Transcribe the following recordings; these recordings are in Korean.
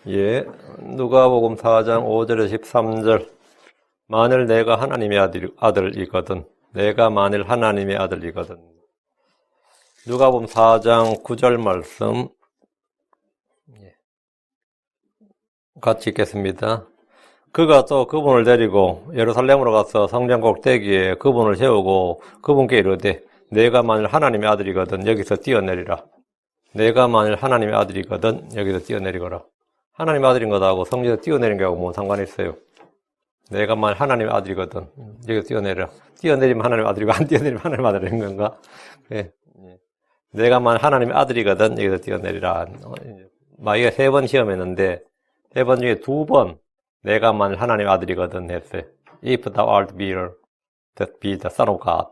예, 누가복음 4장 5절에서 13절. 만일 내가 하나님의 아들이거든. 내가 만일 하나님의 아들이거든. 누가복음 4장 9절 말씀 같이 읽겠습니다. 그가 또 그분을 데리고 예루살렘으로 가서 성전 꼭대기에 그분을 세우고 그분께 이르되 내가 만일 하나님의 아들이거든 여기서 뛰어내리라. 내가 만일 하나님의 아들이거든 여기서 뛰어내리거라. 하나님의 아들인 것하고 성전에서 뛰어내린 거하고 뭐 상관이 있어요? 내가 만일 하나님의 아들이거든 여기서 뛰어내리라. 뛰어내리면 하나님의 아들이고 안 뛰어내리면 하나님의 아들인 건가? 예. 내가 만일 하나님의 아들이거든 여기서 뛰어내리라. 마이가 3번 시험했는데 3번 중에 2번 내가 만일 하나님의 아들이거든 했어요. If thou art be the son of God.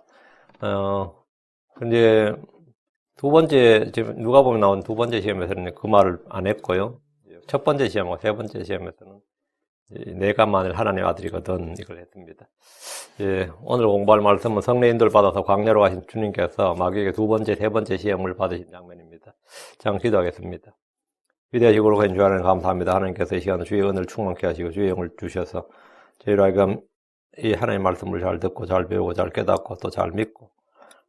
근데 두 번째, 지금 누가 보면 나온 두 번째 시험에서는 그 말을 안 했고요. 첫 번째 시험과 세 번째 시험에서는 내가 만일 하나님의 아들이거든 이걸 했습니다. 예, 오늘 공부할 말씀은 성령 인도를 받아서 광야로 가신 주님께서 마귀에게 두 번째, 세 번째 시험을 받으신 장면입니다. 장 기도하겠습니다. 위대하시고 거룩하신 주 하나님 감사합니다. 하나님께서 이 시간 주의 은혜를 충만케 하시고 주의 영을 주셔서 저희로 하여금 이 하나님의 말씀을 잘 듣고 잘 배우고 잘 깨닫고 또 잘 믿고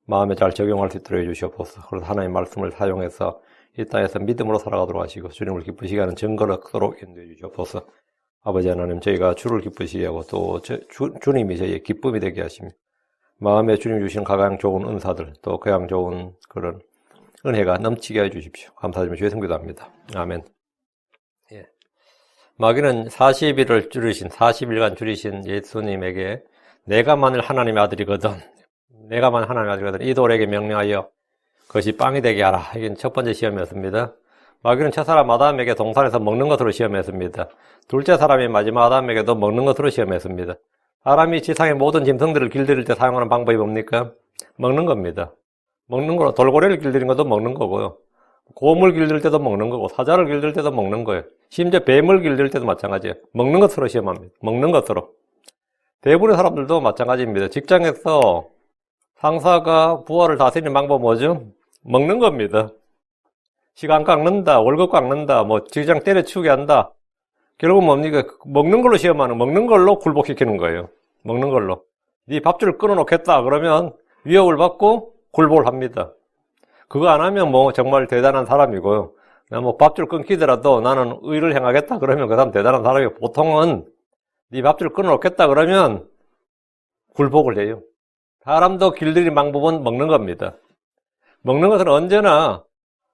마음에 잘 적용할 수 있도록 해주시옵소서. 그래서 하나님의 말씀을 사용해서 이 땅에서 믿음으로 살아가도록 하시고 주님을 기쁘시게 하는 증거를 얻도록 인도해 주시옵소서. 아버지 하나님, 저희가 주를 기쁘시게 하고 또 주님이 저희의 기쁨이 되게 하시며 마음에 주님 주신 가장 좋은 은사들 또 가장 좋은 그런 은혜가 넘치게 해 주십시오. 감사드리며 주의 성기도합니다. 아멘. 예. 마귀는 40일간 줄이신 예수님에게 내가 만일 하나님의 아들이거든 내가 만일 하나님의 아들이거든 이 돌에게 명령하여 그것이 빵이 되게 하라. 이게 첫 번째 시험이었습니다. 마귀는 첫사람 아담에게 동산에서 먹는 것으로 시험했습니다. 둘째 사람이 마지막 아담에게도 먹는 것으로 시험했습니다. 사람이 지상의 모든 짐승들을 길들일 때 사용하는 방법이 뭡니까? 먹는 겁니다. 먹는 거로 돌고래를 길들이는 것도 먹는 거고요. 곰을 길들 때도 먹는 거고 사자를 길들 때도 먹는 거예요. 심지어 뱀을 길들 때도 마찬가지예요. 먹는 것으로 시험합니다. 먹는 것으로. 대부분의 사람들도 마찬가지입니다. 직장에서 상사가 부하를 다스리는 방법 뭐죠? 먹는 겁니다. 시간 깎는다, 월급 깎는다, 뭐 직장 때려치우게 한다. 결국은 뭡니까? 먹는 걸로 시험하는, 먹는 걸로 굴복시키는 거예요. 먹는 걸로. 네 밥줄을 끊어놓겠다 그러면 위협을 받고 굴복을 합니다. 그거 안 하면 뭐 정말 대단한 사람이고요. 뭐 밥줄 끊기더라도 나는 의를 행하겠다 그러면 그 사람 대단한 사람이고 보통은 네 밥줄 끊어놓겠다 그러면 굴복을 해요. 사람도 길들이는 방법은 먹는 겁니다. 먹는 것은 언제나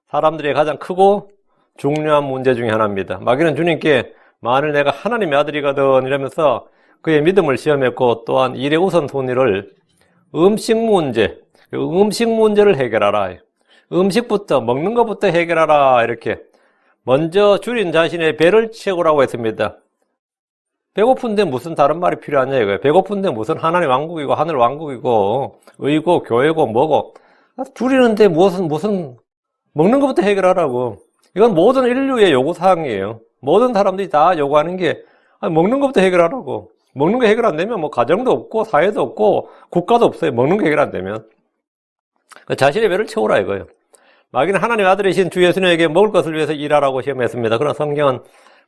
사람들이 가장 크고 중요한 문제 중에 하나입니다. 마귀는 주님께 만일 내가 하나님의 아들이거든 이러면서 그의 믿음을 시험했고 또한 일의 우선순위를 음식 문제를 해결하라. 음식부터 먹는 것부터 해결하라 이렇게 먼저 줄인 자신의 배를 채우라고 했습니다. 배고픈데 무슨 다른 말이 필요하냐 이거예요. 배고픈데 무슨 하나님 왕국이고 하늘 왕국이고 의고 교회고 뭐고 줄이는데 무슨 먹는 것부터 해결하라고. 이건 모든 인류의 요구사항이에요. 모든 사람들이 다 요구하는 게 먹는 것부터 해결하라고. 먹는 거 해결 안 되면 뭐 가정도 없고 사회도 없고 국가도 없어요. 먹는 거 해결 안 되면. 자신의 배를 채우라 이거예요. 마귀는 하나님의 아들이신 주 예수님에게 먹을 것을 위해서 일하라고 시험했습니다. 그러나 성경은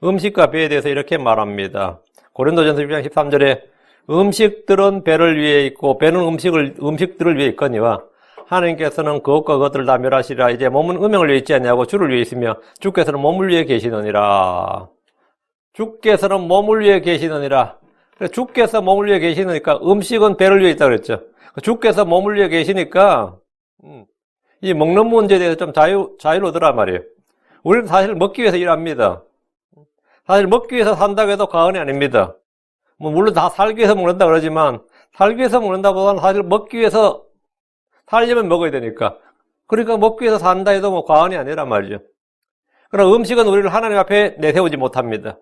음식과 배에 대해서 이렇게 말합니다. 고린도전서 1장 13절에 음식들은 배를 위해 있고 배는 음식들을 위해 있거니와 하나님께서는 그것과 그것들을 다 멸하시리라. 이제 몸은 음행을 위해 있지 않냐고 주를 위해 있으며 주께서는 몸을 위해 계시느니라. 주께서는 몸을 위해 계시느니라. 주께서 몸을 위해 계시니까 음식은 배를 위해 있다 그랬죠. 주께서 몸을 위해 계시니까 이 먹는 문제에 대해서 좀 자유로더란 말이에요. 우리는 사실 먹기 위해서 일합니다. 사실 먹기 위해서 산다고 해도 과언이 아닙니다. 뭐 물론 다 살기 위해서 먹는다 그러지만 살기 위해서 먹는다보다는 사실 먹기 위해서 살려면 먹어야 되니까. 그러니까 먹기 위해서 산다 해도 뭐 과언이 아니란 말이죠. 그러나 음식은 우리를 하나님 앞에 내세우지 못합니다.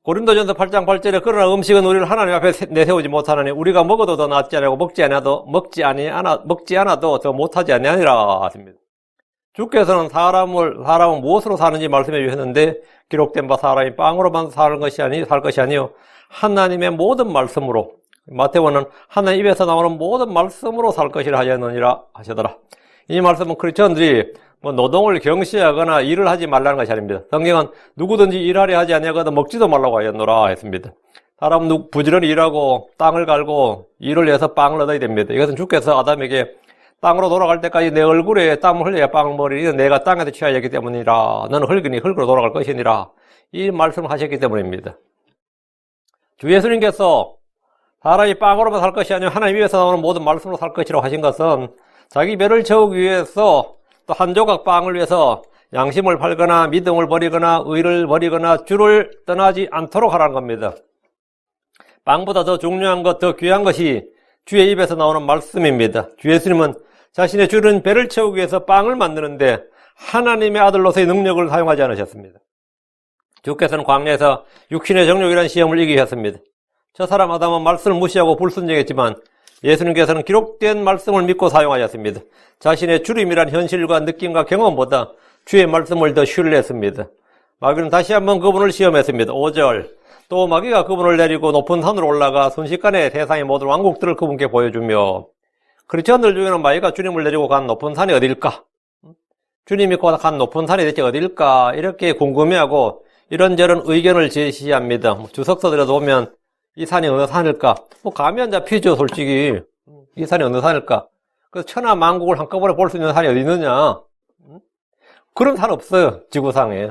고린도전서 8장 8절에 그러나 음식은 우리를 하나님 앞에 내세우지 못하느니 우리가 먹어도 더 낫지 아니하고 먹지 않아도 더 못하지 아니하니라 하십니다. 주께서는 사람은 무엇으로 사는지 말씀해 주셨는데 기록된 바 사람이 빵으로만 살 것이 아니요 하나님의 모든 말씀으로 마태복음은 하나님 입에서 나오는 모든 말씀으로 살 것이라 하였느니라 하시더라. 이 말씀은 크리스천들이 뭐 노동을 경시하거나 일을 하지 말라는 것이 아닙니다. 성경은 누구든지 일하려 하지 아니하거든 먹지도 말라고 하였노라 했습니다. 사람은 부지런히 일하고 땅을 갈고 일을 해서 빵을 얻어야 됩니다. 이것은 주께서 아담에게 땅으로 돌아갈 때까지 내 얼굴에 땀을 흘려야 빵을 먹으리니 내가 땅에서 취하야 하기 때문이라. 너는 흙이니 흙으로 돌아갈 것이니라. 이 말씀을 하셨기 때문입니다. 주 예수님께서 사람이 빵으로만 살 것이 아니라 하나님 위에서 나오는 모든 말씀으로 살 것이라고 하신 것은 자기 배를 채우기 위해서 또 한 조각 빵을 위해서 양심을 팔거나 믿음을 버리거나 의를 버리거나 주를 떠나지 않도록 하라는 겁니다. 빵보다 더 중요한 것, 더 귀한 것이 주의 입에서 나오는 말씀입니다. 주 예수님은 자신의 주는 배를 채우기 위해서 빵을 만드는데 하나님의 아들로서의 능력을 사용하지 않으셨습니다. 주께서는 광야에서 육신의 정욕이라는 시험을 이기셨습니다. 저 사람 아담은 말씀을 무시하고 불순종했지만 예수님께서는 기록된 말씀을 믿고 사용하셨습니다. 자신의 주림이란 현실과 느낌과 경험보다 주의 말씀을 더 신뢰했습니다. 마귀는 다시 한번 그분을 시험했습니다. 5절 또 마귀가 그분을 내리고 높은 산으로 올라가 순식간에 세상의 모든 왕국들을 그분께 보여주며 크리스천들 중에는 마귀가 주님을 내리고 간 높은 산이 어딜까? 주님이 곧 간 높은 산이 대체 어딜까? 이렇게 궁금해하고 이런저런 의견을 제시합니다. 주석서들에도 보면 이 산이 어느 산일까? 뭐 감이 안 잡히죠, 솔직히. 이 산이 어느 산일까? 그래서 천하 만국을 한꺼번에 볼 수 있는 산이 어디 있느냐? 그런 산 없어요, 지구상에.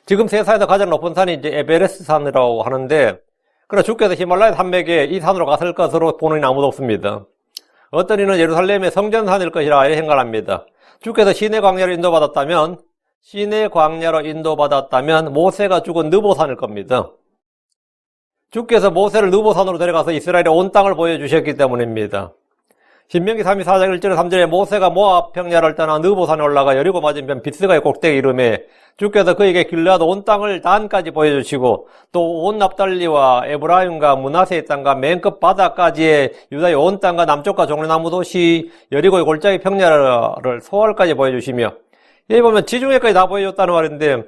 지금 세상에서 가장 높은 산이 이제 에베레스트 산이라고 하는데, 그러나 주께서 히말라야 산맥에 이 산으로 갔을 것으로 보는 이는 아무도 없습니다. 어떤 이는 예루살렘의 성전산일 것이라 이렇게 생각합니다. 주께서 시내 광야로 인도받았다면 모세가 죽은 느보산일 겁니다. 주께서 모세를 느보산으로 데려가서 이스라엘의 온 땅을 보여주셨기 때문입니다. 신명기 34장 1절에 3절에 모세가 모압 평야를 떠나 느보산에 올라가 여리고 맞은편 비스가의 꼭대기 이름에 주께서 그에게 길르앗 온 땅을 단까지 보여주시고 또 온 납달리와 에브라임과 므낫세의 땅과 맨 끝 바다까지의 유다의 온 땅과 남쪽과 종려나무 도시 여리고의 골짜기 평야를 소알까지 보여주시며 여기 보면 지중해까지 다 보여줬다는 말인데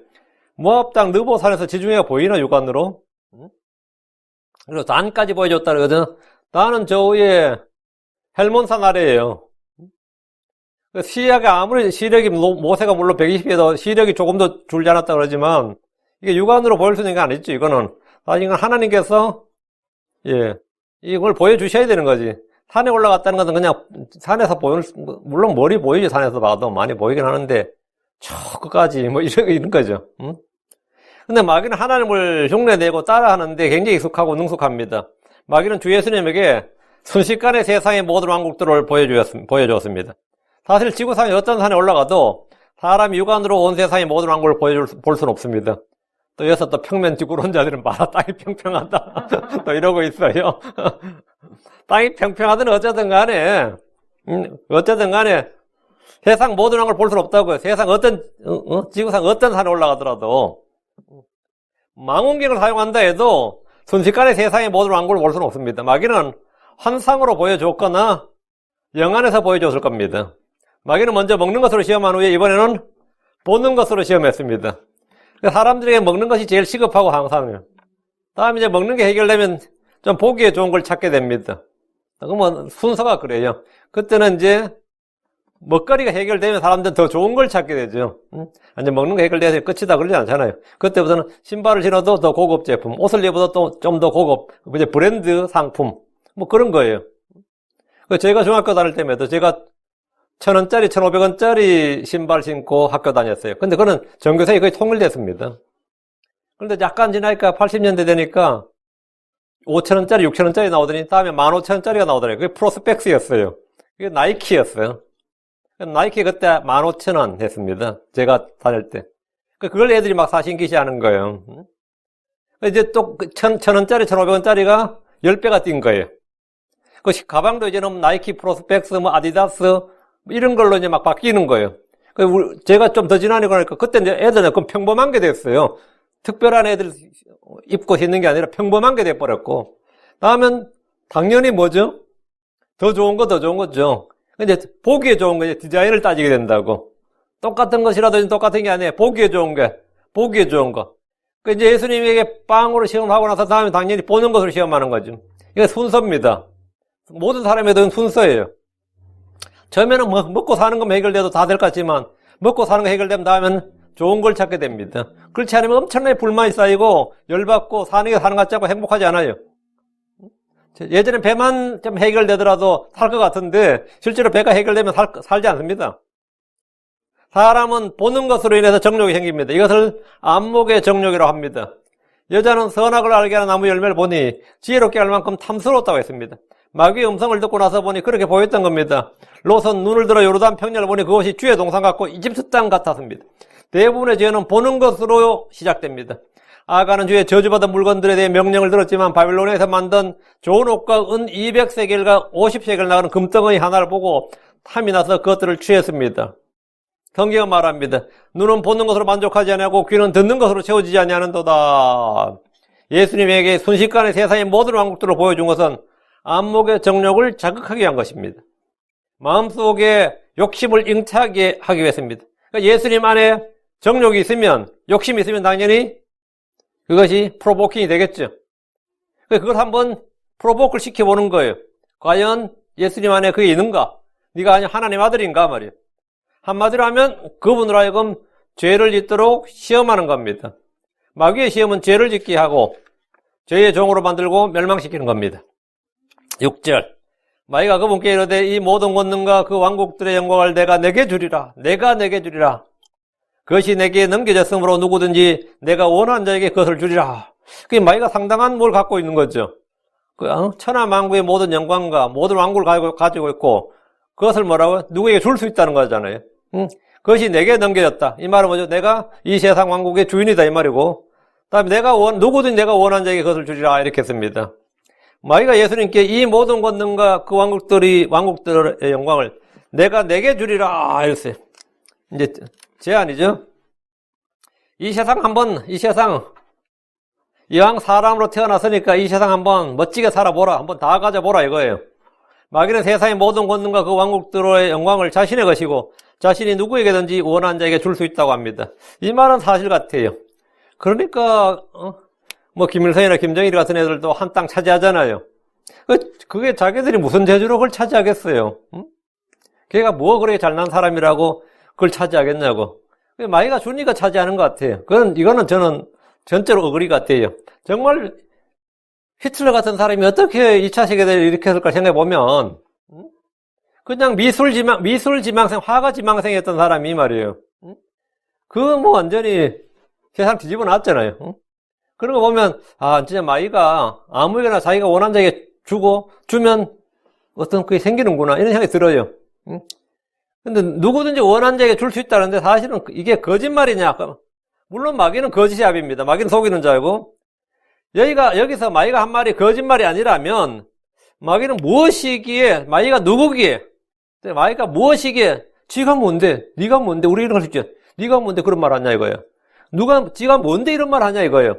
모압 땅 느보산에서 지중해가 보이나 육안으로? 그리고 단까지 보여줬다는 거거든. 단은 저 위에 헬몬산 아래예요. 시력이 아무리 시력이 모세가 물론 120에도 시력이 조금 더 줄지 않았다 그러지만 이게 육안으로 보일 수 있는 게 아니죠. 이거는 사실 하나님께서 이걸 보여주셔야 되는 거지. 산에 올라갔다는 것은 그냥 산에서 보이는 물론 머리 보이지 산에서 봐도 많이 보이긴 하는데 저 끝까지 뭐 이런 거죠. 근데 마귀는 하나님을 흉내내고 따라하는데 굉장히 익숙하고 능숙합니다. 마귀는 주 예수님에게 순식간에 세상의 모든 왕국들을 보여주었습니다. 사실 지구상에 어떤 산에 올라가도 사람이 육안으로 온 세상의 모든 왕국을 볼 수는 없습니다. 또 여기서 또 평면 지구론자들은 봐라 땅이 평평하다 또 이러고 있어요. 땅이 평평하든 어쨌든 간에 세상 모든 왕국을 볼 수는 없다고요. 세상 지구상 어떤 산에 올라가더라도 망원경을 사용한다 해도 순식간에 세상의 모든 왕국을 볼 수는 없습니다. 마귀는 환상으로 보여줬거나 영안에서 보여줬을 겁니다. 마귀는 먼저 먹는 것으로 시험한 후에 이번에는 보는 것으로 시험했습니다. 사람들에게 먹는 것이 제일 시급하고 항상요. 다음에 이제 먹는 게 해결되면 좀 보기에 좋은 걸 찾게 됩니다. 그러면 순서가 그래요. 그때는 이제 먹거리가 해결되면 사람들은 더 좋은 걸 찾게 되죠. 이제 먹는 거 해결돼서 끝이다 그러지 않잖아요. 그때부터는 신발을 신어도 더 고급 제품, 옷을 입어도 또 좀 더 고급, 이제 브랜드 상품, 뭐 그런 거예요. 제가 중학교 다닐 때에도 제가 1,000원짜리, 1,500원짜리 신발 신고 학교 다녔어요. 근데 그거는 전교생이 거의 통일됐습니다. 그런데 약간 지나니까 80년대 되니까 5,000원짜리, 6,000원짜리 나오더니 다음에 15,000원짜리가 나오더라고요. 그게 프로스펙스였어요. 그게 나이키였어요. 나이키 그때 15,000원 했습니다. 제가 다닐 때. 그걸 애들이 막 사신기시 하는 거예요. 이제 또 1,000원짜리, 1,500원짜리가 10배가 뛴 거예요. 그 가방도 이제는 나이키 프로스펙스, 뭐 아디다스, 이런 걸로 이제 막 바뀌는 거예요. 제가 좀 더 지나니까 그때 이제 애들은 그럼 평범한 게 됐어요. 특별한 애들 입고 신는 게 아니라 평범한 게 돼버렸고. 다음엔 당연히 뭐죠? 더 좋은 거죠. 근데 보기에 좋은 거, 이제 디자인을 따지게 된다고. 똑같은 것이라도 똑같은 게 아니에요. 보기에 좋은 거. 이제 예수님에게 빵으로 시험하고 나서 다음에 당연히 보는 것으로 시험하는 거죠. 이게 순서입니다. 모든 사람에 대한 순서예요. 처음에는 먹고 사는 것만 해결돼도 다 될 것 같지만 먹고 사는 거 해결되면 다음엔 좋은 걸 찾게 됩니다. 그렇지 않으면 엄청나게 불만이 쌓이고 열받고 사는 게 사는 것 같지 않고 행복하지 않아요. 예전에 배만 좀 해결되더라도 살 것 같은데 실제로 배가 해결되면 살지 않습니다. 사람은 보는 것으로 인해서 정욕이 생깁니다. 이것을 안목의 정욕이라고 합니다. 여자는 선악을 알게 하는 나무 열매를 보니 지혜롭게 할 만큼 탐스러웠다고 했습니다. 마귀의 음성을 듣고 나서 보니 그렇게 보였던 겁니다. 롯은 눈을 들어 요르단 평야를 보니 그것이 주의 동산 같고 이집트 땅 같았습니다. 대부분의 죄는 보는 것으로 시작됩니다. 아가는 주의 저주받은 물건들에 대해 명령을 들었지만 바빌론에서 만든 좋은 옷과 은 200세겔과 50세겔 나가는 금덩어리 하나를 보고 탐이 나서 그것들을 취했습니다. 성경은 말합니다. 눈은 보는 것으로 만족하지 아니하고 귀는 듣는 것으로 채워지지 아니하는도다. 예수님에게 순식간에 세상의 모든 왕국들을 보여준 것은 안목의 정욕을 자극하기 위한 것입니다. 마음속에 욕심을 잉태하게 하기 위해서입니다. 그러니까 예수님 안에 정욕이 있으면, 욕심이 있으면 당연히 그것이 프로보킹이 되겠죠. 그걸 한번 프로보크를 시켜보는 거예요. 과연 예수님 안에 그게 있는가? 네가 아니 하나님 아들인가 말이에요. 한마디로 하면 그분으로 하여금 죄를 짓도록 시험하는 겁니다. 마귀의 시험은 죄를 짓게 하고 죄의 종으로 만들고 멸망시키는 겁니다. 6절 마귀가 그분께 이르되 이 모든 권능과 그 왕국들의 영광을 내가 내게 주리라. 내가 내게 주리라. 그것이 내게 넘겨졌으므로 누구든지 내가 원하는 자에게 그것을 주리라. 그게 마귀가 상당한 뭘 갖고 있는 거죠. 천하만국의 모든 영광과 모든 왕국을 가지고 있고 그것을 뭐라고요? 누구에게 줄 수 있다는 거잖아요. 그것이 내게 넘겨졌다. 이 말은 뭐죠? 내가 이 세상 왕국의 주인이다 이 말이고 그다음에 누구든지 내가 원하는 자에게 그것을 주리라 이렇게 했습니다. 마귀가 예수님께 이 모든 권능과 그 왕국들의 영광을 내가 내게 주리라 이랬어요. 이제 제안이죠. 이 세상 이왕 사람으로 태어났으니까 이 세상 한번 멋지게 살아보라. 한번 다 가져보라 이거예요. 마귀는 세상의 모든 권능과 그 왕국들의 영광을 자신의 것이고 자신이 누구에게든지 원하는 자에게 줄 수 있다고 합니다. 이 말은 사실 같아요. 그러니까 김일성이나 김정일 같은 애들도 한 땅 차지하잖아요. 그게 자기들이 무슨 재주로 그걸 차지하겠어요? 걔가 뭐 그렇게 잘난 사람이라고 그걸 차지하겠냐고. 마귀가 주니까 차지하는 것 같아요. 이거는 저는 전체로 어그리 같아요. 정말 히틀러 같은 사람이 어떻게 2차 세계대를 일으켰을까 생각해보면, 그냥 미술지망생, 화가지망생이었던 사람이 말이에요. 완전히 세상 뒤집어 놨잖아요. 그런 거 보면, 진짜 마귀가 아무에게나 자기가 원하는 자에게 주면 어떤 그게 생기는구나, 이런 생각이 들어요. 근데 누구든지 원하는 자에게 줄 수 있다는데 사실은 이게 거짓말이냐? 물론 마귀는 거짓이압입니다. 마귀는 속이는 자이고, 여기서 마귀가 한 말이 거짓말이 아니라면, 마귀는 무엇이기에, 마귀가 누구기에, 마귀가 무엇이기에, 지가 뭔데, 네가 뭔데, 우리 이런 걸 수 있죠. 네가 뭔데 그런 말 하냐 이거예요. 지가 뭔데 이런 말 하냐 이거예요.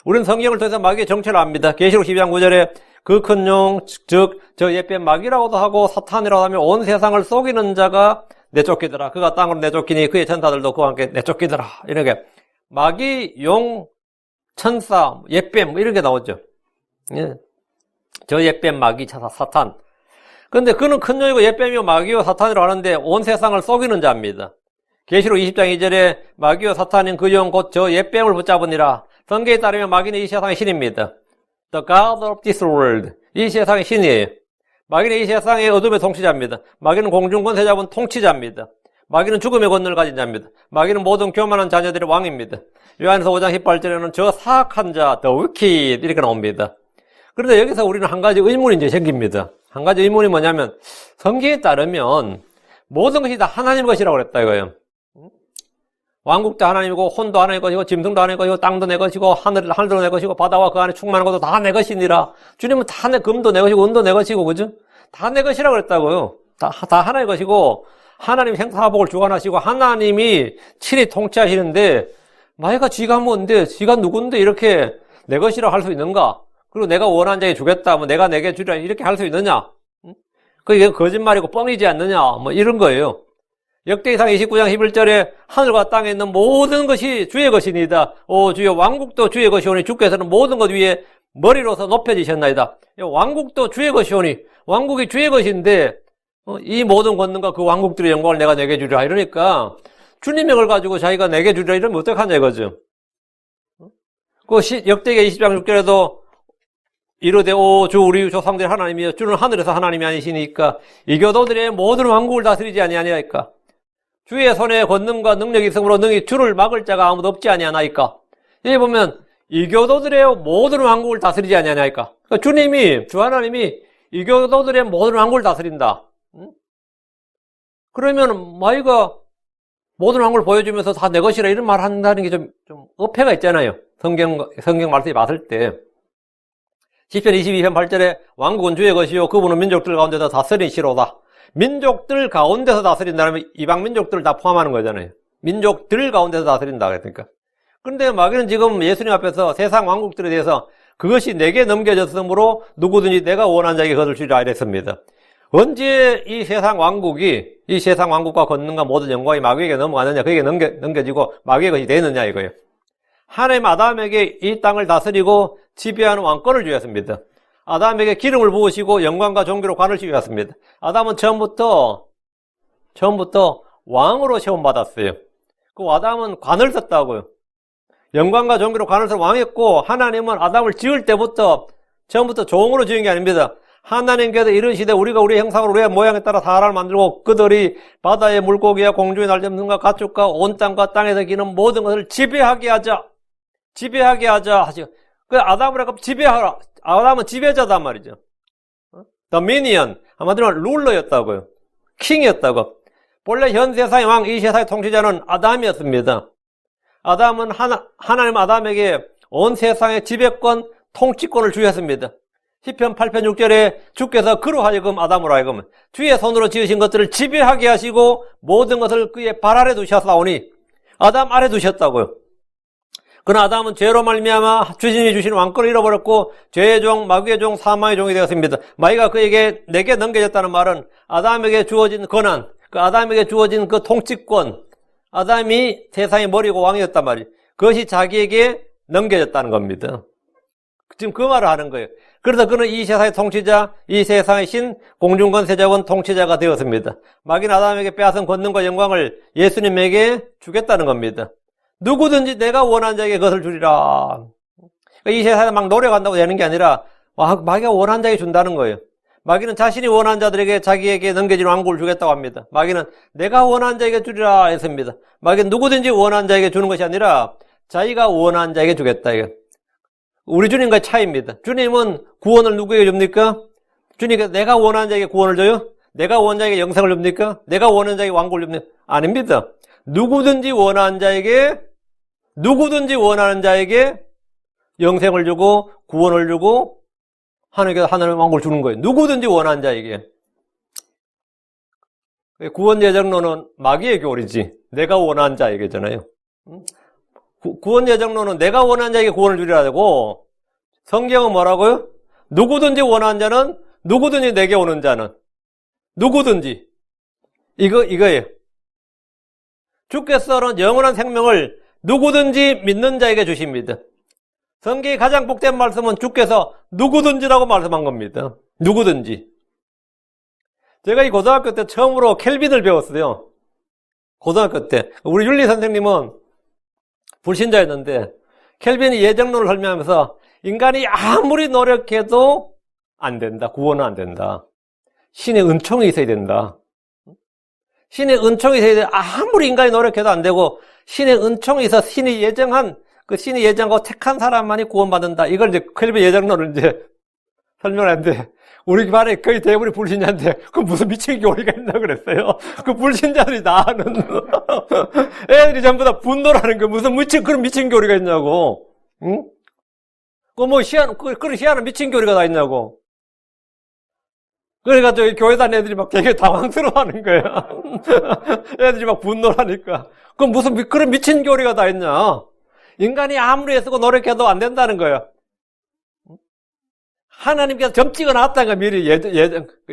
우리는 성경을 통해서 마귀의 정체를 압니다. 계시록 12장 9절에 그 큰 용, 즉 저 옛뱀 마귀라고도 하고 사탄이라고 하며 온 세상을 속이는 자가 내쫓기더라. 그가 땅으로 내쫓기니 그의 천사들도 그와 함께 내쫓기더라. 이렇게 마귀, 용, 천사, 옛뱀 이런 게 나오죠. 예. 저 옛뱀, 마귀, 사탄. 그런데 그는 큰 용이고 옛뱀이요 마귀요 사탄이라고 하는데 온 세상을 속이는 자입니다. 계시록 20장 2절에 마귀요 사탄인 그 용 곧 저 옛뱀을 붙잡으니라. 성경에 따르면 마귀는 이 세상의 신입니다. The God of this world. 이 세상의 신이에요. 마귀는 이 세상의 어둠의 통치자입니다. 마귀는 공중권세 잡은 통치자입니다. 마귀는 죽음의 권능을 가진 자입니다. 마귀는 모든 교만한 자녀들의 왕입니다. 요한에서 5장 18절에는 저 사악한 자, the wicked 이렇게 나옵니다. 그런데 여기서 우리는 한 가지 의문이 이제 생깁니다. 한 가지 의문이 뭐냐면 성경에 따르면 모든 것이 다 하나님 것이라고 그랬다 이거예요. 왕국도 하나님이고 혼도 하나님 것이고 짐승도 하나님 것이고 땅도 내 것이고 하늘도 내 것이고 바다와 그 안에 충만한 것도 다 내 것이니라. 주님은 다 금도 내 것이고 은도 내 것이고 그죠? 다 내 것이라고 그랬다고요. 다 하나의 것이고 하나님이 생사화복을 주관하시고 하나님이 친히 통치하시는데 마귀가 지가 뭔데 지가 누군데 이렇게 내 것이라고 할 수 있는가? 그리고 내가 원하는 자에게 주겠다 내가 내게 주리라 이렇게 할 수 있느냐? 그게 거짓말이고 뻥이지 않느냐? 이런 거예요. 역대기상 29장 11절에 하늘과 땅에 있는 모든 것이 주의 것이니이다. 오 주여 왕국도 주의 것이오니 주께서는 모든 것 위에 머리로서 높여지셨나이다. 왕국도 주의 것이오니 왕국이 주의 것인데 이 모든 권능과 그 왕국들의 영광을 내가 내게 주리라. 이러니까 주님의 걸 가지고 자기가 내게 주리라 이러면 어떡하냐 이거죠. 그 역대기 20장 6절에도 이르되 오 주 우리 조상들의 하나님이여 주는 하늘에서 하나님이 아니시니까 이교도들의 모든 왕국을 다스리지 아니하니까 주의 손에 권능과 능력이 있으므로 능히 주를 막을 자가 아무도 없지 아니하나이까. 여기 보면 이교도들의 모든 왕국을 다스리지 아니하나이까. 그러니까 주님이 주 하나님이 이교도들의 모든 왕국을 다스린다. 그러면 마이가 모든 왕국을 보여주면서 다 내 것이라 이런 말 한다는 게 좀 어폐가 있잖아요. 성경 말씀이 봤을 때. 시편 22편 8절에 왕국은 주의 것이요 그분은 민족들 가운데서 다스리시로다. 민족들 가운데서 다스린다면 이방 민족들을 다 포함하는 거잖아요. 민족들 가운데서 다스린다 그랬으니까. 그런데 마귀는 지금 예수님 앞에서 세상 왕국들에 대해서 그것이 내게 넘겨졌으므로 누구든지 내가 원하는 자에게 그것을 주리라 이랬습니다. 언제 이 세상 왕국과 권능과 모든 영광이 마귀에게 넘어가느냐, 그에게 넘겨지고 마귀의 것이 되느냐 이거예요. 하나님 아담에게 이 땅을 다스리고 지배하는 왕권을 주셨습니다. 아담에게 기름을 부으시고 영광과 존귀로 관을 씌우셨습니다. 아담은 처음부터 왕으로 시험받았어요. 그 아담은 관을 썼다고요. 영광과 존귀로 관을 써 왕했고, 하나님은 아담을 지을 때부터 처음부터 종으로 지은 게 아닙니다. 하나님께서 이르시되 우리가 우리의 형상으로 우리의 모양에 따라 사람을 만들고 그들이 바다의 물고기와 공중의 날짐승과 가축과 온 땅과 땅에서 기는 모든 것을 지배하게 하자 하죠. 그 아담을 지배하라. 아담은 지배자단 말이죠. 도미니언, 한마디로 룰러였다고요. 킹이었다고. 본래 현 세상의 왕, 이 세상의 통치자는 아담이었습니다. 아담은 하나님 아담에게 온 세상의 지배권, 통치권을 주셨습니다. 시편 8편 6절에 주께서 그로 하여금 아담으로 하여금 주의 손으로 지으신 것들을 지배하게 하시고 모든 것을 그의 발 아래 두셨사오니 아담 아래 두셨다고요. 그러나 아담은 죄로 말미암아 주님이 주신 왕권을 잃어버렸고 죄의 종, 마귀의 종, 사망의 종이 되었습니다. 마귀가 내게 넘겨졌다는 말은 아담에게 주어진 권한, 그 아담에게 주어진 그 통치권, 아담이 세상의 머리고 왕이었단 말이에요. 그것이 자기에게 넘겨졌다는 겁니다. 지금 그 말을 하는 거예요. 그래서 그는 이 세상의 통치자, 이 세상의 신, 공중권세자원 통치자가 되었습니다. 마귀는 아담에게 빼앗은 권능과 영광을 예수님에게 주겠다는 겁니다. 누구든지 내가 원하는 자에게 그것을 주리라. 이 세상에 막 노력한다고 되는 게 아니라 마귀가 원하는 자에게 준다는 거예요. 마귀는 자신이 원하는 자들에게 자기에게 넘겨진 왕국을 주겠다고 합니다. 마귀는 내가 원하는 자에게 주리라 했습니다. 마귀는 누구든지 원하는 자에게 주는 것이 아니라 자기가 원하는 자에게 주겠다. 이거. 우리 주님과의 차이입니다. 주님은 구원을 누구에게 줍니까? 주님께서 내가 원하는 자에게 구원을 줘요? 내가 원하는 자에게 영생을 줍니까? 내가 원하는 자에게 왕국을 줍니까? 아닙니다. 누구든지 원하는 자에게 영생을 주고 구원을 주고 하나님께서 하나님의 왕국을 주는 거예요. 누구든지 원하는 자에게. 구원 예정론은 마귀의 교리지. 내가 원하는 자에게잖아요. 구원 예정론은 내가 원하는 자에게 구원을 주리라 하고, 성경은 뭐라고요? 누구든지 원하는 자는, 누구든지 내게 오는 자는, 누구든지. 이거예요. 주께서는 영원한 생명을 누구든지 믿는 자에게 주십니다. 성경의 가장 복된 말씀은 주께서 누구든지라고 말씀한 겁니다. 누구든지. 제가 이 고등학교 때 처음으로 켈빈을 배웠어요. 고등학교 때. 우리 윤리 선생님은 불신자였는데 켈빈이 예정론을 설명하면서 인간이 아무리 노력해도 안 된다. 구원은 안 된다. 신의 은총이 있어야 된다. 신의 은총이 있어야 돼. 아무리 인간이 노력해도 안 되고 신의 은총이 있어 신이 예정하고 택한 사람만이 구원받는다. 이걸 이제 켈빈 예정론을 이제 설명하는데 우리 반에 거의 대부분이 불신자인데 그 무슨 미친 교리가 있나 그랬어요. 그 불신자들이 다 아는 애들이 전부 다 분노라는 거 무슨 그런 미친 교리가 있냐고. 응? 그런 희한한 미친 교리가 다 있냐고. 그래가지고 교회 다니는 애들이 막 되게 당황스러워 하는 거야. 애들이 막 분노하니까. 그럼 무슨 그런 미친 교리가 다 있냐. 인간이 아무리 애쓰고 노력해도 안 된다는 거야. 하나님께서 점 찍어 놨다는 거야, 미리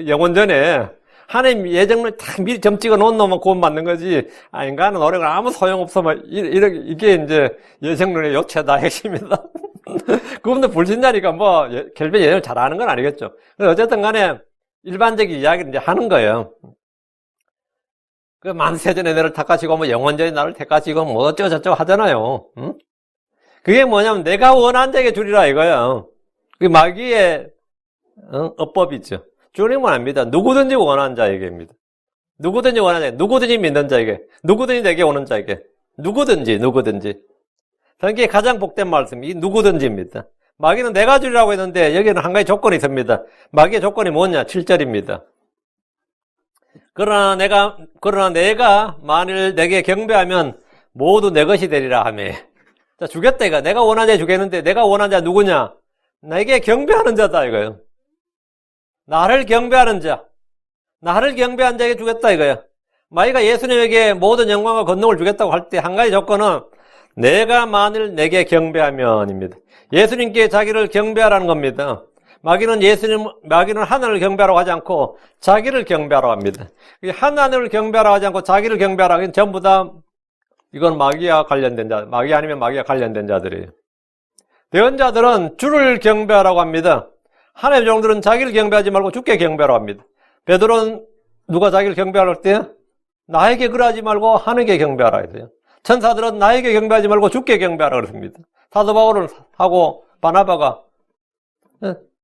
영원 전에. 하나님 예정을 딱 미리 점 찍어 놓은 놈만 구원받는 거지. 인간은 노력은 아무 소용없어. 이게 이제 예정론의 요체다, 핵심이다. 그분들 불신자니까 결별 예정을 잘 아는 건 아니겠죠. 어쨌든 간에 일반적인 이야기를 이제 하는 거예요. 그 만세전에 너를 탁하시고 뭐 영원전에 나를 택하시고 뭐 어쩌고저쩌고 하잖아요. 응? 그게 뭐냐면 내가 원하는 자에게 주리라 이거야. 그게 마귀의 어법이죠. 주님은 압니다. 누구든지 원하는 자에게입니다. 누구든지 원하는 자에게, 누구든지 믿는 자에게, 누구든지 내게 오는 자에게, 누구든지. 성경의 가장 복된 말씀이 누구든지입니다. 마귀는 내가 주리라고 했는데 여기는 한 가지 조건이 있습니다. 마귀의 조건이 뭐냐? 7절입니다. 그러나 내가 만일 내게 경배하면 모두 내 것이 되리라 하며. 자, 주겠다 이거. 내가 원하는 자 주겠는데 내가 원하는 자 누구냐? 나에게 경배하는 자다 이거예요. 나를 경배하는 자. 나를 경배한 자에게 주겠다 이거예요. 마귀가 예수님에게 모든 영광과 권능을 주겠다고 할 때 한 가지 조건은 내가 만일 내게 경배하면입니다. 예수님께 자기를 경배하라는 겁니다. 마귀는 하나님을 경배하라고 하지 않고 자기를 경배하라고 합니다. 하나님을 경배하라고 하지 않고 자기를 경배하라고 하면 전부 다 이건 마귀와 관련된 자, 마귀 아니면 마귀와 관련된 자들이에요. 대언자들은 주를 경배하라고 합니다. 하나님의 종들은 자기를 경배하지 말고 주께 경배하라고 합니다. 베드로는 누가 자기를 경배하라고 할 때 나에게 그러하지 말고 하나님께 경배하라 했어요. 천사들은 나에게 경배하지 말고 주께 경배하라 그랬습니다. 사도 바울을 하고 바나바가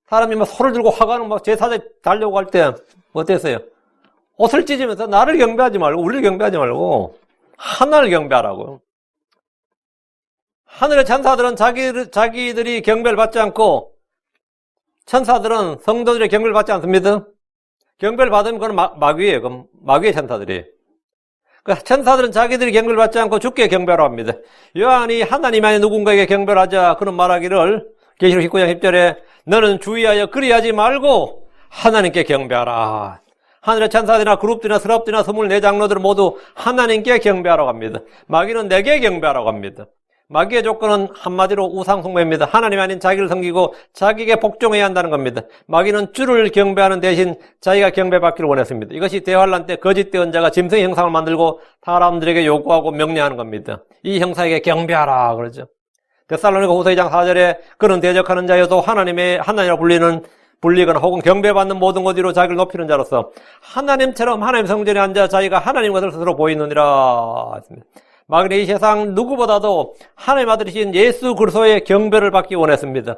사람이 막 소를 들고 화가는 막 제사장에 달려고 할 때 어땠어요? 옷을 찢으면서 나를 경배하지 말고 우리를 경배하지 말고 하나를 경배하라고. 하늘의 천사들은 자기들이 경배를 받지 않고 천사들은 성도들의 경배를 받지 않습니다. 경배를 받으면 그건 마귀예요. 그럼 마귀의 천사들이에요. 천사들은 자기들이 경배를 받지 않고 주께 경배하라고 합니다. 요한이 하나님 안에 누군가에게 경배를 하자 그런 말하기를 계시록 19장 10절에 너는 주의하여 그리하지 말고 하나님께 경배하라. 하늘의 천사들이나 그룹들이나 스랍들이나 24장로들은 모두 하나님께 경배하라고 합니다. 마귀는 내게 경배하라고 합니다. 마귀의 조건은 한마디로 우상숭배입니다. 하나님 아닌 자기를 섬기고 자기에게 복종해야 한다는 겁니다. 마귀는 주를 경배하는 대신 자기가 경배받기를 원했습니다. 이것이 대환란 때 거짓 대언자가 짐승의 형상을 만들고 사람들에게 요구하고 명령하는 겁니다. 이 형상에게 경배하라 그러죠. 데살로니가 후서 2장 4절에 그는 대적하는 자여도 하나님이라 불리거나 혹은 경배받는 모든 것 위로 자기를 높이는 자로서 하나님처럼 하나님 성전에 앉아 자기가 하나님 것을 스스로 보이느니라. 마귀는 이 세상 누구보다도 하나님 아들이신 예수 그리스도의 경배를 받기 원했습니다.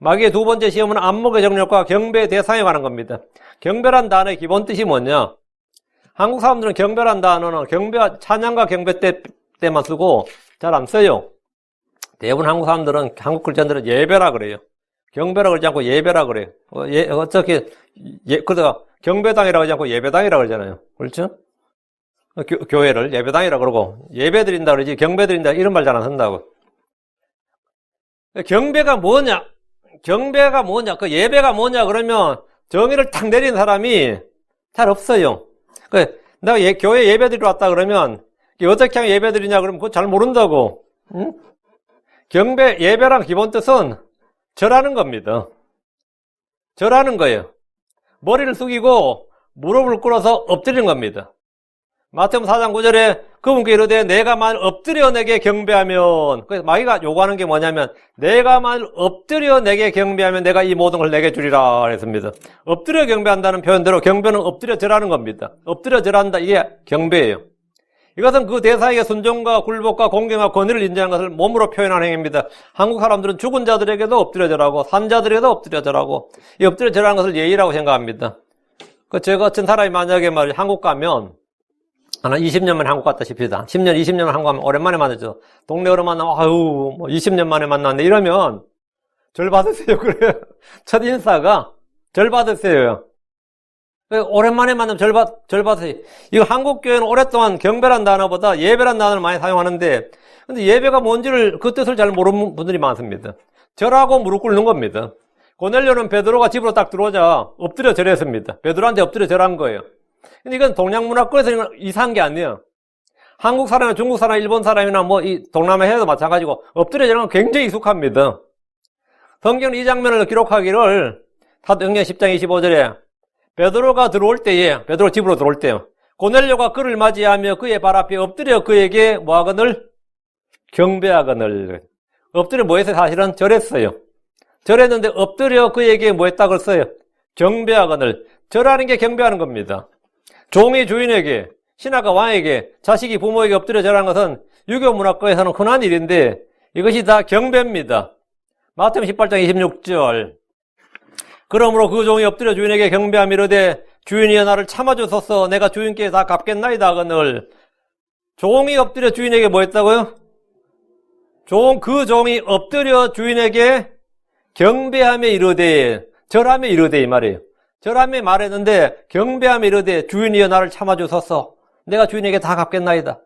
마귀의 두 번째 시험은 안목의 정력과 경배의 대상에 관한 겁니다. 경배란 단어의 기본 뜻이 뭐냐? 한국 사람들은 경배란 단어는 찬양과 경배 때만 쓰고 잘 안 써요. 대부분 한국 사람들은, 한국 크리스천들은 예배라 그래요. 경배라 그러지 않고 예배라 그래요. 그러다가 경배당이라고 하지 않고 예배당이라 그러잖아요. 그렇죠? 교회를 예배당이라 그러고 예배 드린다 그러지 경배 드린다 이런 말 잘 안 쓴다고. 경배가 뭐냐? 그 예배가 뭐냐 그러면 정의를 탁 내리는 사람이 잘 없어요. 내가 교회 예배 드리러 왔다 그러면 어떻게 하면 예배 드리냐 그러면 그거 잘 모른다고. 응? 예배랑 기본 뜻은 절하는 겁니다. 절하는 거예요. 머리를 숙이고 무릎을 꿇어서 엎드리는 겁니다. 마태복음 4장 9절에 그분께 이르되 내가 만일 엎드려 내게 경배하면, 그래서 마귀가 요구하는 게 뭐냐면 내가 만일 엎드려 내게 경배하면 내가 이 모든 걸 내게 주리라 그랬습니다. 엎드려 경배한다는 표현대로 경배는 엎드려 절하는 겁니다. 엎드려 절한다, 이게 경배예요. 이것은 그 대상에게 순종과 굴복과 공경과 권위를 인정하는 것을 몸으로 표현하는 행위입니다. 한국 사람들은 죽은 자들에게도 엎드려 절하고 산자들에게도 엎드려 절하고 이 엎드려 절하는 것을 예의라고 생각합니다. 저 같은 사람이 만약에 한국 가면 한 20년 만에 한국 갔다 싶습니다. 10년, 20년 한국 가면 오랜만에 만나죠. 동네 어른 만나면, 20년 만에 만났네. 이러면, 절 받으세요. 그래요. 첫 인사가, 절 받으세요. 오랜만에 만나면 절 받으세요. 이거 한국교회는 오랫동안 경배란 단어보다 예배란 단어를 많이 사용하는데, 근데 예배가 뭔지를, 그 뜻을 잘 모르는 분들이 많습니다. 절하고 무릎 꿇는 겁니다. 고넬료는 베드로가 집으로 딱 들어오자 엎드려 절했습니다. 베드로한테 엎드려 절한 거예요. 근데 이건 동양문화권에서 이상한 게 아니에요. 한국 사람이나 중국 사람, 일본 사람이나 이 동남아에도 마찬가지고 엎드려 절하는 건 굉장히 익숙합니다. 성경은 이 장면을 기록하기를 사도행전 10장 25절에 베드로가 베드로 집으로 들어올 때요. 고넬료가 그를 맞이하며 그의 발 앞에 엎드려 그에게 뭐하거늘? 경배하거늘. 엎드려 뭐했어요? 사실은 절했어요. 절했는데 엎드려 그에게 뭐 했다고 했어요? 경배하거늘. 절하는 게 경배하는 겁니다. 종이 주인에게, 신하가 왕에게, 자식이 부모에게 엎드려 절하는 것은 유교 문화권에서는 흔한 일인데 이것이 다 경배입니다. 마태복음 18장 26절. 그러므로 그 종이 엎드려 주인에게 경배하며 이르되 주인이여 나를 참아주소서 내가 주인께 다 갚겠나이다 하거늘. 종이 엎드려 주인에게 뭐 했다고요? 그 종이 엎드려 주인에게 경배하며 이르되, 절하며 이르되 이 말이에요. 절하며 말했는데 경배하며 이르되 주인이여 나를 참아주소서 내가 주인에게 다 갚겠나이다.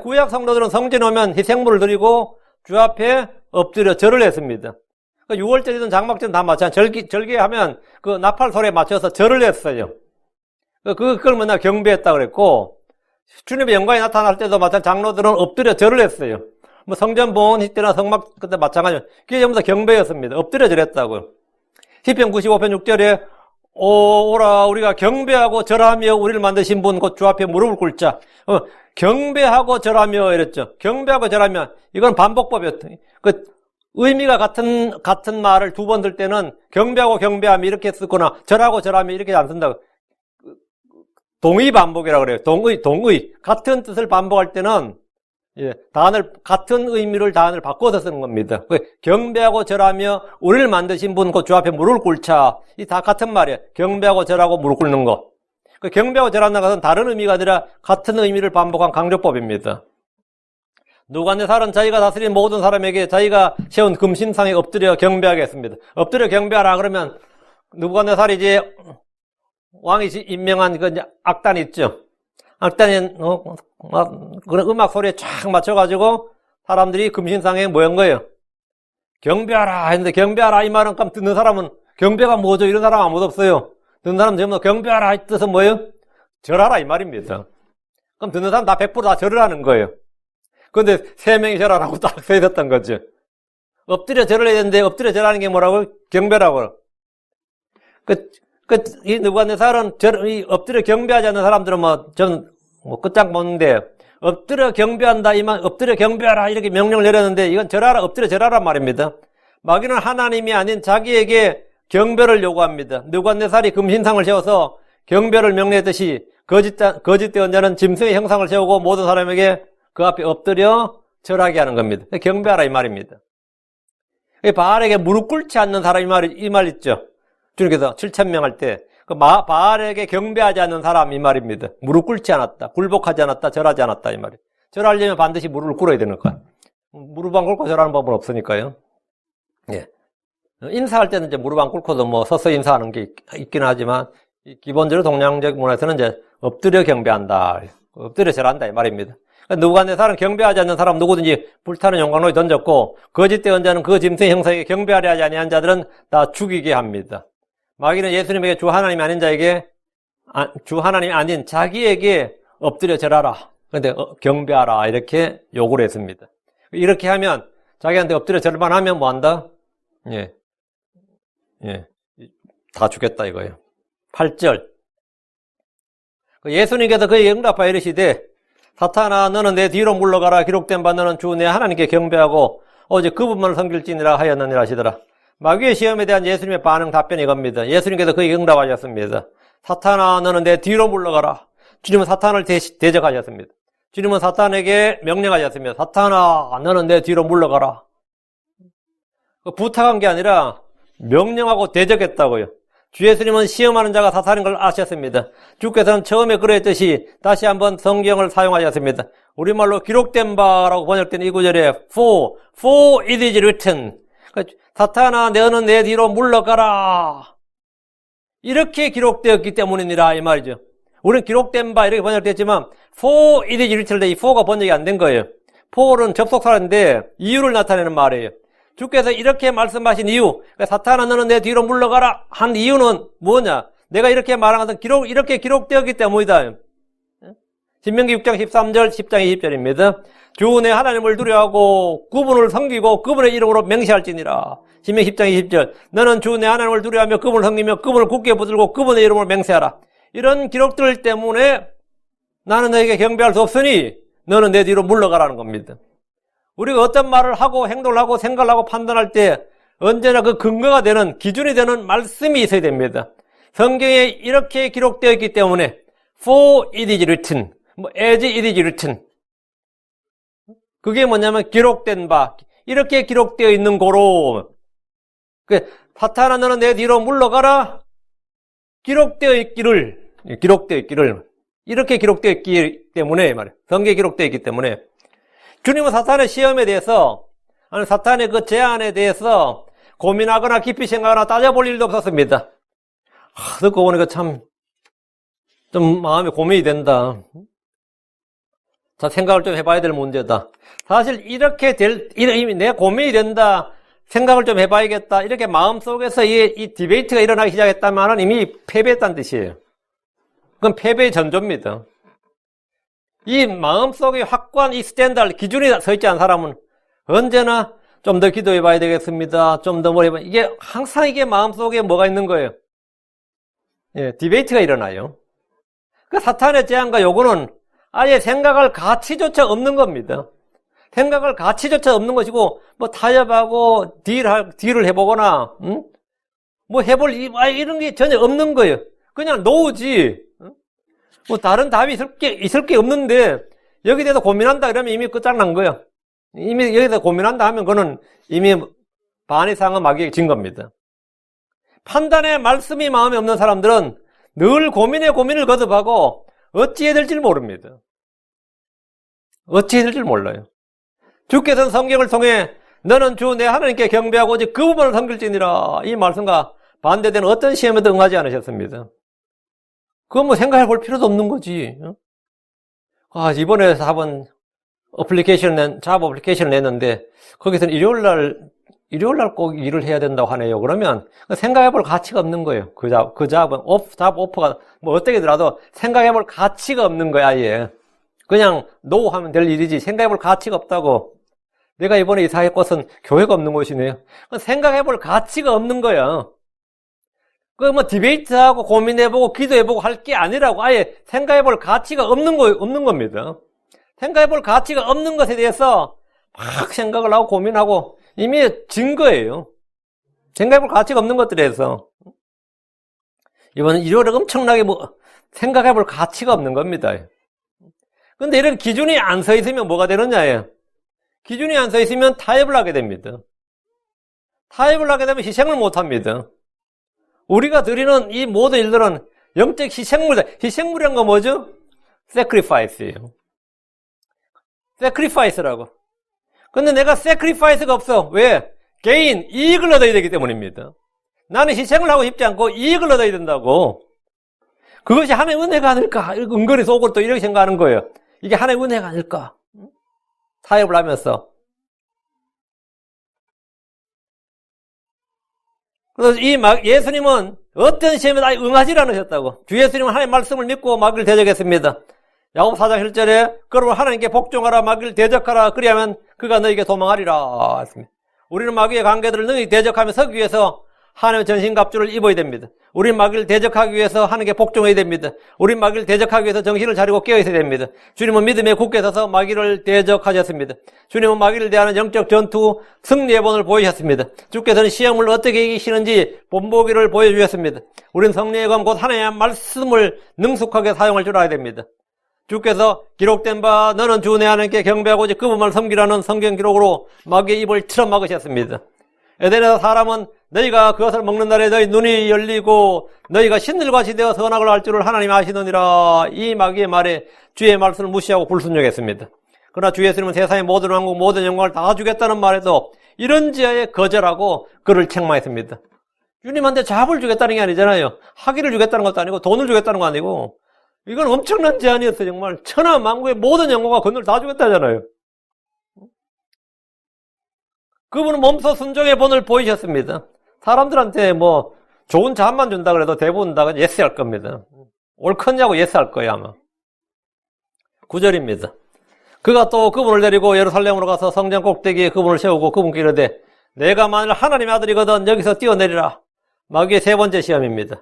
구약 성도들은 성전에 오면 희생물을 드리고 주 앞에 엎드려 절을 했습니다. 6월절이든 장막절은 다 마찬가지. 절기하면 그 나팔 소리에 맞춰서 절을 했어요. 그걸 맨날 경배했다 그랬고, 주님의 영광이 나타날 때도 마찬가지 장로들은 엎드려 절을 했어요. 뭐 성전 봉헌 때나 성막 그때 마찬가지로 그게 전부 다 경배였습니다. 엎드려 절했다고요. 시편 95편 6절에 오라 우리가 경배하고 절하며 우리를 만드신 분 곧 주 앞에 무릎을 꿇자. 경배하고 절하며 이랬죠. 경배하고 절하며 이건 반복법이었죠. 그 의미가 같은 말을 두 번 들 때는 경배하고 경배하며 이렇게 쓰거나 절하고 절하며 이렇게 안 쓴다고. 동의 반복이라고 그래요. 동의. 같은 뜻을 반복할 때는 같은 의미를 단어를 바꿔서 쓰는 겁니다. 경배하고 절하며 우리를 만드신 분 곧 주 앞에 무릎을 꿇자. 이 다 같은 말이에요. 경배하고 절하고 무릎 꿇는 거. 경배하고 절하는 것은 다른 의미가 아니라 같은 의미를 반복한 강조법입니다. 누간네살은 자기가 다스린 모든 사람에게 자기가 세운 금신상에 엎드려 경배하겠습니다. 엎드려 경배하라 그러면 누간네살이 이제 왕이 임명한 그 악단 있죠. 악단이 그런 음악 소리에 쫙 맞춰가지고 사람들이 금신상에 모인 거예요. 경배하라 했는데 경배하라 이 말은 그럼 듣는 사람은 경배가 뭐죠? 이런 사람 아무도 없어요. 듣는 사람 전부 경배하라 이 뜻은 뭐예요? 절하라 이 말입니다. 그럼 듣는 사람 다 100% 절을 하는 거예요. 그런데 3명이 절하라고 딱 써 있었던 거죠. 엎드려 절을 해야 되는데 엎드려 절하는 게 뭐라고? 경배라고. 이 느부갓네살은 엎드려 경배하지 않는 사람들은 끝장 보는데 엎드려 경배한다 엎드려 경배하라 이렇게 명령을 내렸는데 이건 절하라 엎드려 절하란 말입니다. 마귀는 하나님이 아닌 자기에게 경배를 요구합니다. 느부갓네살이 금신상을 세워서 경배를 명령했듯이 거짓된 자는 짐승의 형상을 세우고 모든 사람에게 그 앞에 엎드려 절하게 하는 겁니다. 경배하라 이 말입니다. 바알에게 무릎 꿇지 않는 사람 이 말 있죠. 주님께서 7,000명 할 때 바알에게 경배하지 않는 사람 이 말입니다. 무릎 꿇지 않았다, 굴복하지 않았다, 절하지 않았다 이 말이에요. 절하려면 반드시 무릎을 꿇어야 되는 거야. 무릎 안 꿇고 절하는 법은 없으니까요. 예. 인사할 때는 이제 무릎 안 꿇고도 서서 인사하는 게 있긴 하지만 기본적으로 동양적 문화에서는 이제 엎드려 경배한다, 엎드려 절한다 이 말입니다. 느부갓네살은 경배하지 않는 사람 누구든지 불타는 용광로에 던졌고 거짓된 자는 그 짐승의 형상에게 경배하려 하지 아니한 자들은 다 죽이게 합니다. 마귀는 예수님에게 주 하나님이 아닌 자에게 주 하나님이 아닌 자기에게 엎드려 절하라. 그런데 경배하라 이렇게 요구를 했습니다. 이렇게 하면 자기한테 엎드려 절만 하면 뭐 한다? 다 죽겠다 이거예요. 8절. 예수님께서 그에게 응답하여 이르시되 사탄아 너는 내 뒤로 물러가라. 기록된 바 너는 주 내 하나님께 경배하고 오직 그분만을 섬길지니라 하였느니라 하시더라. 마귀의 시험에 대한 예수님의 반응 답변이 이겁니다. 예수님께서 그에게 응답하셨습니다. 사탄아 너는 내 뒤로 물러가라. 주님은 사탄을 대적하셨습니다. 주님은 사탄에게 명령하셨습니다. 사탄아 너는 내 뒤로 물러가라. 부탁한 게 아니라 명령하고 대적했다고요. 주 예수님은 시험하는 자가 사탄인 걸 아셨습니다. 주께서는 처음에 그랬듯이 다시 한번 성경을 사용하셨습니다. 우리말로 기록된 바라고 번역된 이 구절에 for it is written. 사탄아 너는 내 뒤로 물러가라. 이렇게 기록되었기 때문이니라 이 말이죠. 우리는 기록된 바 이렇게 번역됐지만 for it is written 이 for가 번역이 안 된 거예요. for는 접속사인데 이유를 나타내는 말이에요. 주께서 이렇게 말씀하신 이유, 사탄아 너는 내 뒤로 물러가라 한 이유는 뭐냐? 내가 이렇게 말한 것은 이렇게 기록되었기 때문이다. 신명기 6장 13절, 10장 20절입니다. 주 내 하나님을 두려워하고 그분을 섬기고 그분의 이름으로 맹세할지니라. 신명기 10장 20절. 너는 주 내 하나님을 두려워하며 그분을 섬기며 그분을 굳게 붙들고 그분의 이름으로 맹세하라. 이런 기록들 때문에 나는 너에게 경배할 수 없으니 너는 내 뒤로 물러가라는 겁니다. 우리가 어떤 말을 하고 행동을 하고 생각을 하고 판단할 때 언제나 그 근거가 되는 기준이 되는 말씀이 있어야 됩니다. 성경에 이렇게 기록되어 있기 때문에 for it is written, 뭐 as it is written. 그게 뭐냐면 기록된 바. 이렇게 기록되어 있는 고로. 사탄아 너는 내 뒤로 물러가라. 기록되어 있기를. 이렇게 기록되어 있기 때문에 말이에요. 성경에 기록되어 있기 때문에. 주님은 사탄의 시험에 대해서, 아니 사탄의 그 제안에 대해서 고민하거나 깊이 생각하거나 따져볼 일도 없었습니다. 듣고 보니까 참 좀 마음이 고민이 된다. 자, 생각을 좀 해봐야 될 문제다. 사실 이렇게 이미 내 고민이 된다. 생각을 좀 해봐야겠다. 이렇게 마음속에서 이 디베이트가 일어나기 시작했다면 이미 패배했다는 뜻이에요. 그건 패배의 전조입니다. 이 마음속에 확고한 이 스탠다드, 기준이 서 있지 않은 사람은 언제나 좀 더 기도해 봐야 되겠습니다. 좀 더 뭘 해봐. 이게 항상 이게 마음속에 뭐가 있는 거예요? 예, 디베이트가 일어나요. 그 사탄의 제안과 요구는 아예 생각할 가치조차 없는 겁니다. 생각할 가치조차 없는 것이고, 뭐 타협하고 딜을 해보거나, 뭐 해볼 이런 게 전혀 없는 거예요. 그냥 노우지. 뭐 다른 답이 있을 게 없는데 여기 대해서 고민한다 그러면 이미 끝장난 거예요. 이미 여기서 고민한다 하면 그거는 이미 반 이상은 마귀에게 진 겁니다. 판단의 말씀이 마음에 없는 사람들은 늘 고민에 고민을 거듭하고 어찌해야 될지 모릅니다. 어찌해야 될지 몰라요. 주께서는 성경을 통해 너는 주 내 하나님께 경배하고 오직 그 부분을 섬길지니라 이 말씀과 반대되는 어떤 시험에도 응하지 않으셨습니다. 그건 뭐 생각해 볼 필요도 없는 거지. 이번에 한번 잡 어플리케이션을 냈는데 거기서는 일요일 날 꼭 일을 해야 된다고 하네요. 그러면 생각해 볼 가치가 없는 거예요. 그 잡은 잡 오퍼가 뭐 어떻게 더라도 생각해 볼 가치가 없는 거야, 아예. 그냥 노 하면 될 일이지 생각해 볼 가치가 없다고. 내가 이번에 이사할 곳은 교회가 없는 곳이네요. 생각해 볼 가치가 없는 거야. 그 뭐 디베이트하고 고민해보고 기도해보고 할 게 아니라고. 아예 생각해볼 가치가 없는 겁니다. 생각해볼 가치가 없는 것에 대해서 막 생각을 하고 고민하고 이미 진 거예요. 생각해볼 가치가 없는 것들에 대해서. 이번엔 일요일에 엄청나게 생각해볼 가치가 없는 겁니다. 근데 이런 기준이 안 서 있으면 뭐가 되느냐예요. 기준이 안 서 있으면 타협을 하게 됩니다. 타협을 하게 되면 희생을 못 합니다. 우리가 드리는 이 모든 일들은 영적 희생물이란 건 뭐죠? sacrifice예요. sacrifice라고. 근데 내가 sacrifice가 없어. 왜? gain, 이익을 얻어야 되기 때문입니다. 나는 희생을 하고 싶지 않고 이익을 얻어야 된다고. 그것이 하나님의 은혜가 아닐까? 은근히 속으로 또 이렇게 생각하는 거예요. 이게 하나님의 은혜가 아닐까? 타협을 하면서. 그래서 예수님은 어떤 시험에 다 응하지 않으셨다고. 주 예수님은 하나님의 말씀을 믿고 마귀를 대적했습니다. 야고보 4장 1절에 그러므로 하나님께 복종하라 마귀를 대적하라 그리하면 그가 너에게 도망하리라 했습니다. 우리는 마귀의 관계들을 능히 대적하며 서기 위해서 하나님의 전신갑주를 입어야 됩니다. 우린 마귀를 대적하기 위해서 하나님께 복종해야 됩니다. 우린 마귀를 대적하기 위해서 정신을 차리고 깨어있어야 됩니다. 주님은 믿음에 굳게 서서 마귀를 대적하셨습니다. 주님은 마귀를 대하는 영적 전투 승리의 본을 보이셨습니다. 주께서는 시험을 어떻게 이기시는지 본보기를 보여주셨습니다. 우린 성령의 검 곧 하나님의 말씀을 능숙하게 사용할 줄 알아야 됩니다. 주께서 기록된 바 너는 주 내 하나님께 경배하고 오직 그 분만 섬기라는 성경 기록으로 마귀의 입을 틀어 막으셨습니다. 에덴에서 사람은 너희가 그것을 먹는 날에 너희 눈이 열리고 너희가 신들과 같이 되어 선악을 알 줄을 하나님이 아시느니라. 이 마귀의 말에 주의 말씀을 무시하고 불순종했습니다. 그러나 주 예수님은 세상의 모든 왕국 모든 영광을 다 주겠다는 말에도 이런 지하에 거절하고 그를 책망했습니다. 주님한테 잡을 주겠다는 게 아니잖아요. 학위를 주겠다는 것도 아니고 돈을 주겠다는 거 아니고 이건 엄청난 제안이었어요. 정말 천하 만국의 모든 영광과 권능을 다 주겠다잖아요. 그분은 몸소 순종의 본을 보이셨습니다. 사람들한테 뭐 좋은 잠만 준다 그래도 대부분 다 예스 할 겁니다. 옳겠냐고 예스 할 거예요 아마. 9절입니다. 그가 또 그분을 데리고 예루살렘으로 가서 성전 꼭대기에 그분을 세우고 그분께 이르되 내가 만일 하나님의 아들이거든 여기서 뛰어내리라. 마귀의 세 번째 시험입니다.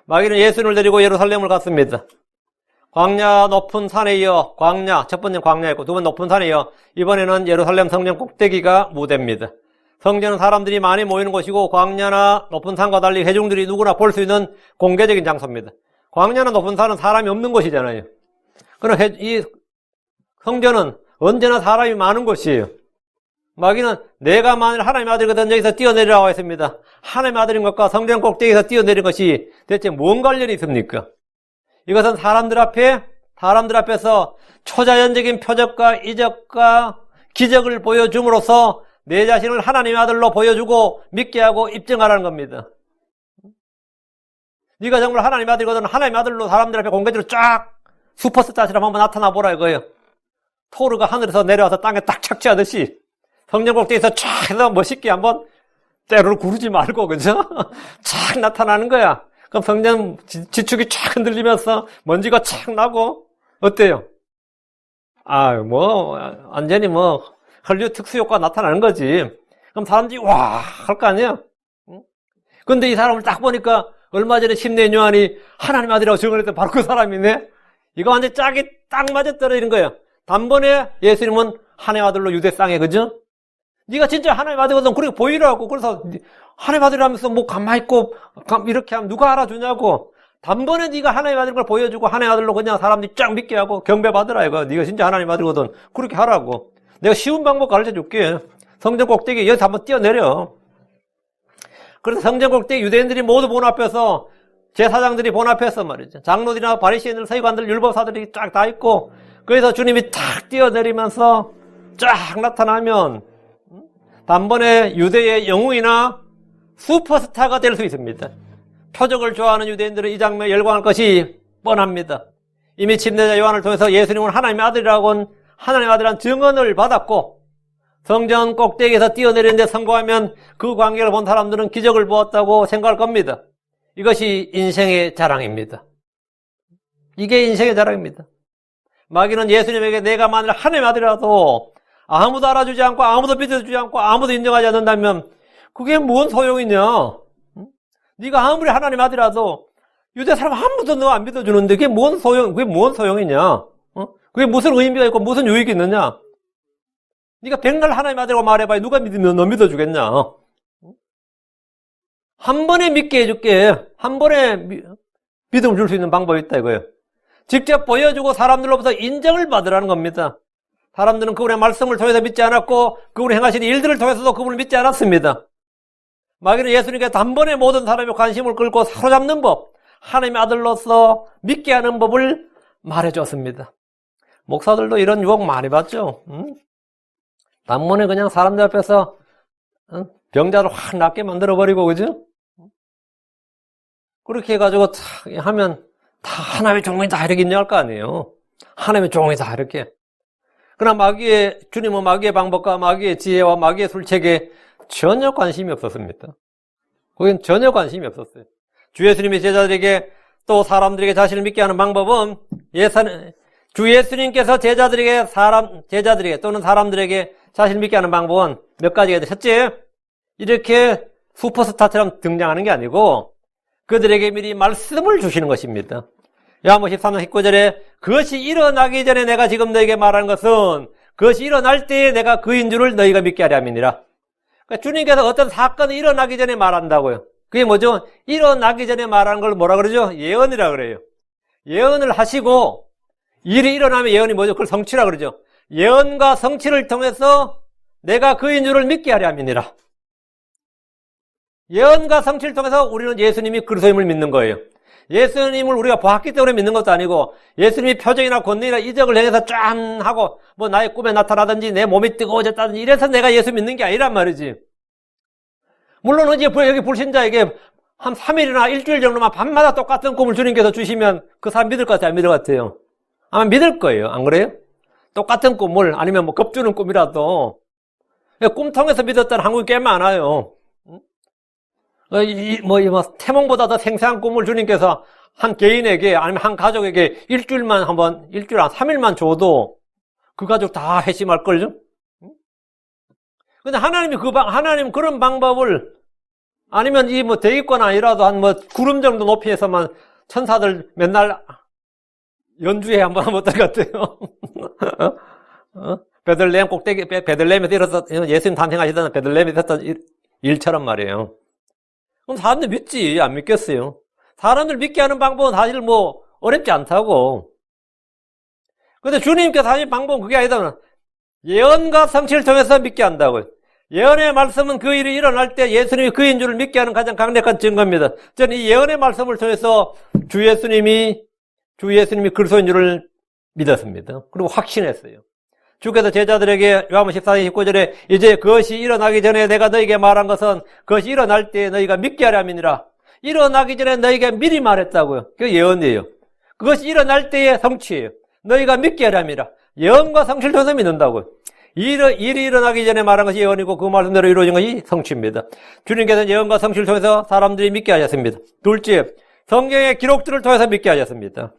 마귀는 예수님을 데리고 예루살렘을 갔습니다. 광야 높은 산에 이어 첫 번째는 광야였고 두 번째 높은 산에 이어 이번에는 예루살렘 성전 꼭대기가 무대입니다. 성전은 사람들이 많이 모이는 곳이고 광야나 높은 산과 달리 회중들이 누구나 볼 수 있는 공개적인 장소입니다. 광야나 높은 산은 사람이 없는 곳이잖아요. 그러나 이 성전은 언제나 사람이 많은 곳이에요. 마귀는 내가 만일 하나님의 아들이거든 여기서 뛰어내리라고 했습니다. 하나님의 아들인 것과 성전 꼭대기에서 뛰어내린 것이 대체 뭔 관련이 있습니까? 이것은 사람들 앞에서 초자연적인 표적과 이적과 기적을 보여줌으로써 내 자신을 하나님의 아들로 보여주고 믿게 하고 입증하라는 겁니다. 네가 정말 하나님의 아들이거든 하나님의 아들로 사람들 앞에 공개적으로 쫙 슈퍼스타처럼 한번 나타나 보라 이거예요. 토르가 하늘에서 내려와서 땅에 딱 착지하듯이 성전 꼭대기에서 쫙 해서 멋있게 한번 때로를 구르지 말고 그죠? 쫙 나타나는 거야. 그럼 성전 지축이 쫙 흔들리면서 먼지가 쫙 나고 어때요? 완전히 헐리우드 특수효과가 나타나는 거지. 그럼 사람들이 와 할 거 아니야? 근데 이 사람을 딱 보니까 얼마 전에 심내인 요한이 하나님 아들이라고 증언했던 바로 그 사람이네. 이거 완전 짝이 딱 맞아 떨어지는 거예요. 단번에 예수님은 하나님의 아들로 유대 땅에 그죠? 네가 진짜 하나님의 아들이거든 그렇게 보이라고. 그래서 하나님의 아들이라면서 가만히 있고 이렇게 하면 누가 알아주냐고. 단번에 네가 하나님의 아들인 걸 보여주고 하나님의 아들로 그냥 사람들이 쫙 믿게 하고 경배받으라 이거. 네가 진짜 하나님의 아들이거든 그렇게 하라고. 내가 쉬운 방법 가르쳐줄게. 성전 꼭대기 여기서 한번 뛰어내려. 그래서 성전 꼭대기 유대인들이 모두 본 앞에서 제사장들이 본 앞에서 말이죠. 장로들이나 바리새인들, 서기관들, 율법사들이 쫙 다 있고 그래서 주님이 탁 뛰어내리면서 쫙 나타나면 단번에 유대의 영웅이나 슈퍼스타가 될 수 있습니다. 표적을 좋아하는 유대인들은 이 장면에 열광할 것이 뻔합니다. 이미 침례자 요한을 통해서 예수님은 하나님의 아들이라고는 하나님의 아들이라는 증언을 받았고 성전 꼭대기에서 뛰어내리는데 성공하면 그 광경을 본 사람들은 기적을 보았다고 생각할 겁니다. 이것이 인생의 자랑입니다. 이게 인생의 자랑입니다. 마귀는 예수님에게 내가 만일 하나님의 아들이라도 아무도 알아주지 않고 아무도 믿어주지 않고 아무도 인정하지 않는다면 그게 뭔 소용이냐? 네가 아무리 하나님의 아들이라도 유대 사람 아무도 너 안 믿어주는데 그게 뭔 소용이냐? 그게 무슨 의미가 있고 무슨 유익이 있느냐? 네가 백날 하나님의 아들이라고 말해봐야 누가 믿으면 너 믿어주겠냐? 한 번에 믿게 해줄게. 한 번에 믿음을 줄 수 있는 방법이 있다 이거예요. 직접 보여주고 사람들로부터 인정을 받으라는 겁니다. 사람들은 그분의 말씀을 통해서 믿지 않았고 그분이 행하신 일들을 통해서도 그분을 믿지 않았습니다. 마귀는 예수님께 단번에 모든 사람의 관심을 끌고 사로잡는 법, 하나님의 아들로서 믿게 하는 법을 말해줬습니다. 목사들도 이런 유혹 많이 받죠. 단번에 그냥 사람들 앞에서 병자를 확 낫게 만들어버리고 그죠? 그렇게 해가지고 하면 다 하나님의 종이 다 이렇게 인정할 거 아니에요. 하나님의 종이 다 이렇게. 그러나 주님은 마귀의 방법과 마귀의 지혜와 마귀의 술책에 전혀 관심이 없었습니다. 거긴 전혀 관심이 없었어요. 주 예수님이 제자들에게 또 사람들에게 자신을 믿게 하는 방법은 주 예수님께서 제자들에게 또는 사람들에게 자신을 믿게 하는 방법은 몇 가지가 있어요. 첫째, 이렇게 슈퍼스타처럼 등장하는 게 아니고 그들에게 미리 말씀을 주시는 것입니다. 요한복음 13장 19절에 그것이 일어나기 전에 내가 지금 너에게 말하는 것은 그것이 일어날 때에 내가 그인 줄을 너희가 믿게 하려 함이니라. 그러니까 주님께서 어떤 사건이 일어나기 전에 말한다고요. 그게 뭐죠? 일어나기 전에 말하는 걸 뭐라 그러죠? 예언이라 그래요. 예언을 하시고 일이 일어나면 예언이 뭐죠? 그걸 성취라 그러죠. 예언과 성취를 통해서 내가 그인 줄을 믿게 하려 함이니라. 예언과 성취를 통해서 우리는 예수님이 그리스도임을 믿는 거예요. 예수님을 우리가 보았기 때문에 믿는 것도 아니고 예수님이 표적이나 권능이나 이적을 행해서 짠 하고 나의 꿈에 나타나든지 내 몸이 뜨거워졌다든지 이래서 내가 예수 믿는 게 아니란 말이지. 물론 이제 여기 불신자에게 한 3일이나 일주일 정도만 밤마다 똑같은 꿈을 주님께서 주시면 그 사람 믿을 것 같아요? 안 믿을 것 같아요? 아마 믿을 거예요. 안 그래요? 똑같은 꿈을 아니면 겁주는 꿈이라도 꿈 통해서 믿었다는 한국이 꽤 많아요. 태몽보다 더 생생한 꿈을 주님께서 한 개인에게 아니면 한 가족에게 일주일 한 3일만 줘도 그 가족 다 회심할걸요? 근데 하나님 그런 방법을 아니면 대기권 아니라도 한 구름 정도 높이에서만 천사들 맨날 연주회 한번 하면 어떨 것 같아요? 베들레헴 꼭대기, 베들레헴에서 일어서 예수님 탄생하시던 베들레헴에서 했던 일처럼 말이에요. 그럼 사람들 믿지, 안 믿겠어요? 사람들 믿게 하는 방법은 사실 어렵지 않다고. 근데 주님께서 하신 방법은 그게 아니다. 예언과 성취를 통해서 믿게 한다고요. 예언의 말씀은 그 일이 일어날 때 예수님이 그인 줄을 믿게 하는 가장 강력한 증거입니다. 저는 이 예언의 말씀을 통해서 주 예수님이 그리스도인 줄을 믿었습니다. 그리고 확신했어요. 주께서 제자들에게 요한복음 14장 19절에 이제 그것이 일어나기 전에 내가 너에게 말한 것은 그것이 일어날 때 너희가 믿게 하려 함이니라. 일어나기 전에 너희에게 미리 말했다고요. 그게 예언이에요. 그것이 일어날 때의 성취예요. 너희가 믿게 하려 함이라. 예언과 성취를 통해서 믿는다고요. 일이 일어나기 전에 말한 것이 예언이고 그 말씀대로 이루어진 것이 성취입니다. 주님께서는 예언과 성취를 통해서 사람들이 믿게 하셨습니다. 둘째, 성경의 기록들을 통해서 믿게 하셨습니다.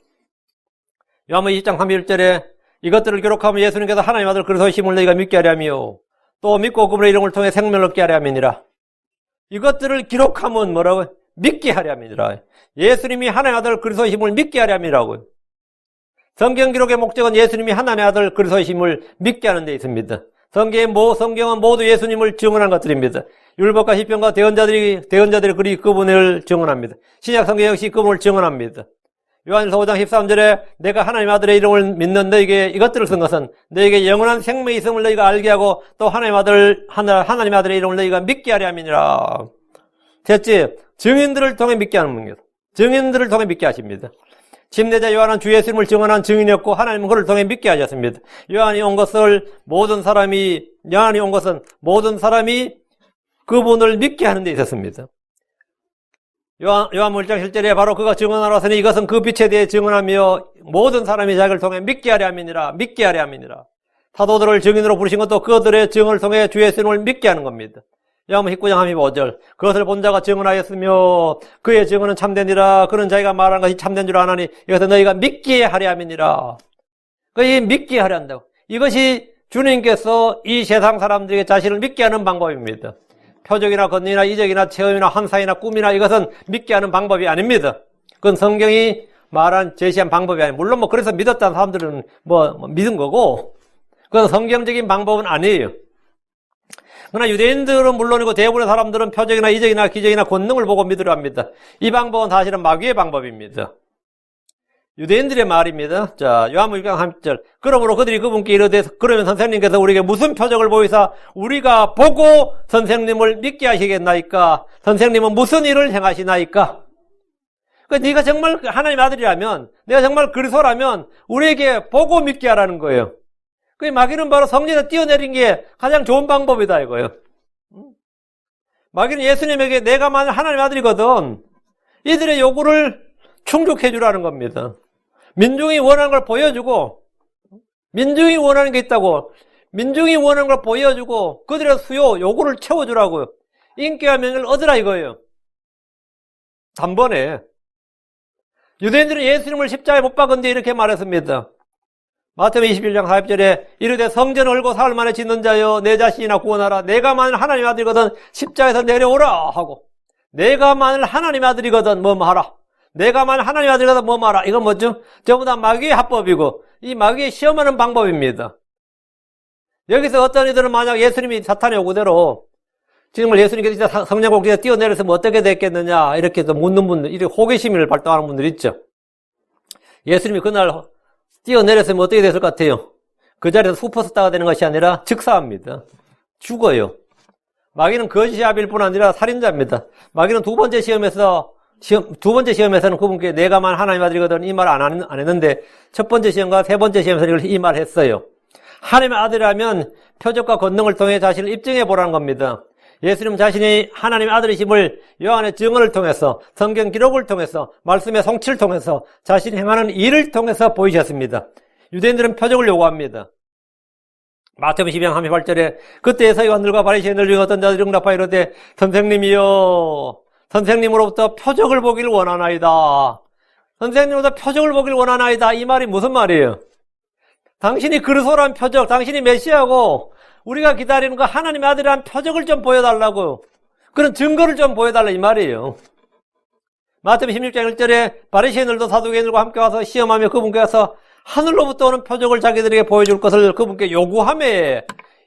요한복음 20장 31절에 이것들을 기록하면 예수님께서 하나님 아들 그리스도이심을 너희가 믿게 하려 하며 또 믿고 그분의 이름을 통해 생명을 얻게 하려 함이니라. 이것들을 기록하면 뭐라고요? 믿게 하려 함이니라. 예수님이 하나님 아들 그리스도이심을 믿게 하려 함이라고요. 성경 기록의 목적은 예수님이 하나님의 아들 그리스도이심을 믿게 하는 데 있습니다. 성경은 모두 예수님을 증언한 것들입니다. 율법과 시편과 대언자들이 그분을 증언합니다. 신약 성경 역시 그분을 증언합니다. 요한일서 5장 13절에 내가 하나님 아들의 이름을 믿는 너에게 이것들을 쓴 것은 너에게 영원한 생명이 있음을 너희가 알게 하고 또 하나님 아들의 이름을 너희가 믿게 하려 함이니라. 셋째, 증인들을 통해 믿게 하는 겁니다. 증인들을 통해 믿게 하십니다. 침례자 요한은 주 예수님을 증언한 증인이었고 하나님은 그를 통해 믿게 하셨습니다. 요한이 온 것은 모든 사람이 그분을 믿게 하는 데 있었습니다. 요한복음 1장 7절에 바로 그가 증언하러 왔으니 이것은 그 빛에 대해 증언하며 모든 사람이 자기를 통해 믿게 하려 함이니라. 사도들을 증인으로 부르신 것도 그들의 증언을 통해 주 예수님을 믿게 하는 겁니다. 요한복음 19장 35절 그것을 본 자가 증언하였으며 그의 증언은 참되니라. 그는 자기가 말하는 것이 참된 줄 아나니 이것은 너희가 믿게 하려 함이니라. 그이 믿게 하려 한다고. 이것이 주님께서 이 세상 사람들에게 자신을 믿게 하는 방법입니다. 표적이나 권능이나 이적이나 체험이나 환상이나 꿈이나 이것은 믿게 하는 방법이 아닙니다. 그건 성경이 제시한 방법이 아니에요. 물론 그래서 믿었다는 사람들은 믿은 거고 그건 성경적인 방법은 아니에요. 그러나 유대인들은 물론이고 대부분의 사람들은 표적이나 이적이나 기적이나 권능을 보고 믿으려 합니다. 이 방법은 사실은 마귀의 방법입니다. 유대인들의 말입니다. 자, 요한복음 1장 30절. 그러므로 그들이 그분께 이르되 그러면 선생님께서 우리에게 무슨 표적을 보이사 우리가 보고 선생님을 믿게 하시겠나이까? 선생님은 무슨 일을 행하시나이까? 네가 정말 하나님 아들이라면, 내가 정말 그리스도라면 우리에게 보고 믿게 하라는 거예요. 마귀는 바로 성전에서 뛰어내린 게 가장 좋은 방법이다 이거예요. 마귀는 예수님에게 내가 만약 하나님 아들이거든 이들의 요구를 충족해 주라는 겁니다. 민중이 원하는 걸 보여주고 민중이 원하는 게 있다고 민중이 원하는 걸 보여주고 그들의 수요, 요구를 채워주라고요. 인기와 명예를 얻으라 이거예요. 단번에 유대인들은 예수님을 십자가에 못 박은 뒤에 이렇게 말했습니다. 마태복음 21장 40절에 이르되 성전을 헐고 사흘 만에 짓는 자여 내 자신이나 구원하라. 내가 만일 하나님의 아들이거든 십자가에서 내려오라 하고 내가 만일 하나님의 아들이거든 하라. 내가 만일 하나님의 아들이거든 하라. 이건 뭐죠? 전부 다 마귀의 합법이고 이 마귀의 시험하는 방법입니다. 여기서 어떤 이들은 만약 예수님이 사탄의 요구대로 정말 예수님께서 성령 공기에서 뛰어내렸으면 어떻게 됐겠느냐 이렇게 묻는 분들, 이렇게 호기심을 발동하는 분들 있죠. 예수님이 그날 뛰어내렸으면 어떻게 됐을 것 같아요? 그 자리에서 슈퍼스타가 되는 것이 아니라 즉사합니다. 죽어요. 마귀는 거짓이합일 뿐 아니라 살인자입니다. 마귀는 두 번째 시험에서는 그분께 내가만 하나님 아들이거든 이 말 안 했는데 첫 번째 시험과 세 번째 시험에서 이 말 했어요. 하나님의 아들이라면 표적과 권능을 통해 자신을 입증해 보라는 겁니다. 예수님 자신이 하나님의 아들이심을 요한의 증언을 통해서 성경 기록을 통해서 말씀의 성취를 통해서 자신이 행하는 일을 통해서 보이셨습니다. 유대인들은 표적을 요구합니다. 마태복음 12장 38절에 그때 서기관들과 바리새인들 중에 어떤 자들이 응답하여 이르되 선생님이여 선생님으로부터 표적을 보기를 원하나이다. 선생님으로부터 표적을 보기를 원하나이다. 이 말이 무슨 말이에요? 당신이 그리스도란 표적, 당신이 메시아고 우리가 기다리는 거 하나님의 아들이란 표적을 좀 보여달라고 그런 증거를 좀 보여달라 이 말이에요. 마태복음 16장 1절에 바리새인들도 사두개인들과 함께 와서 시험하며 그분께 와서 하늘로부터 오는 표적을 자기들에게 보여줄 것을 그분께 요구하며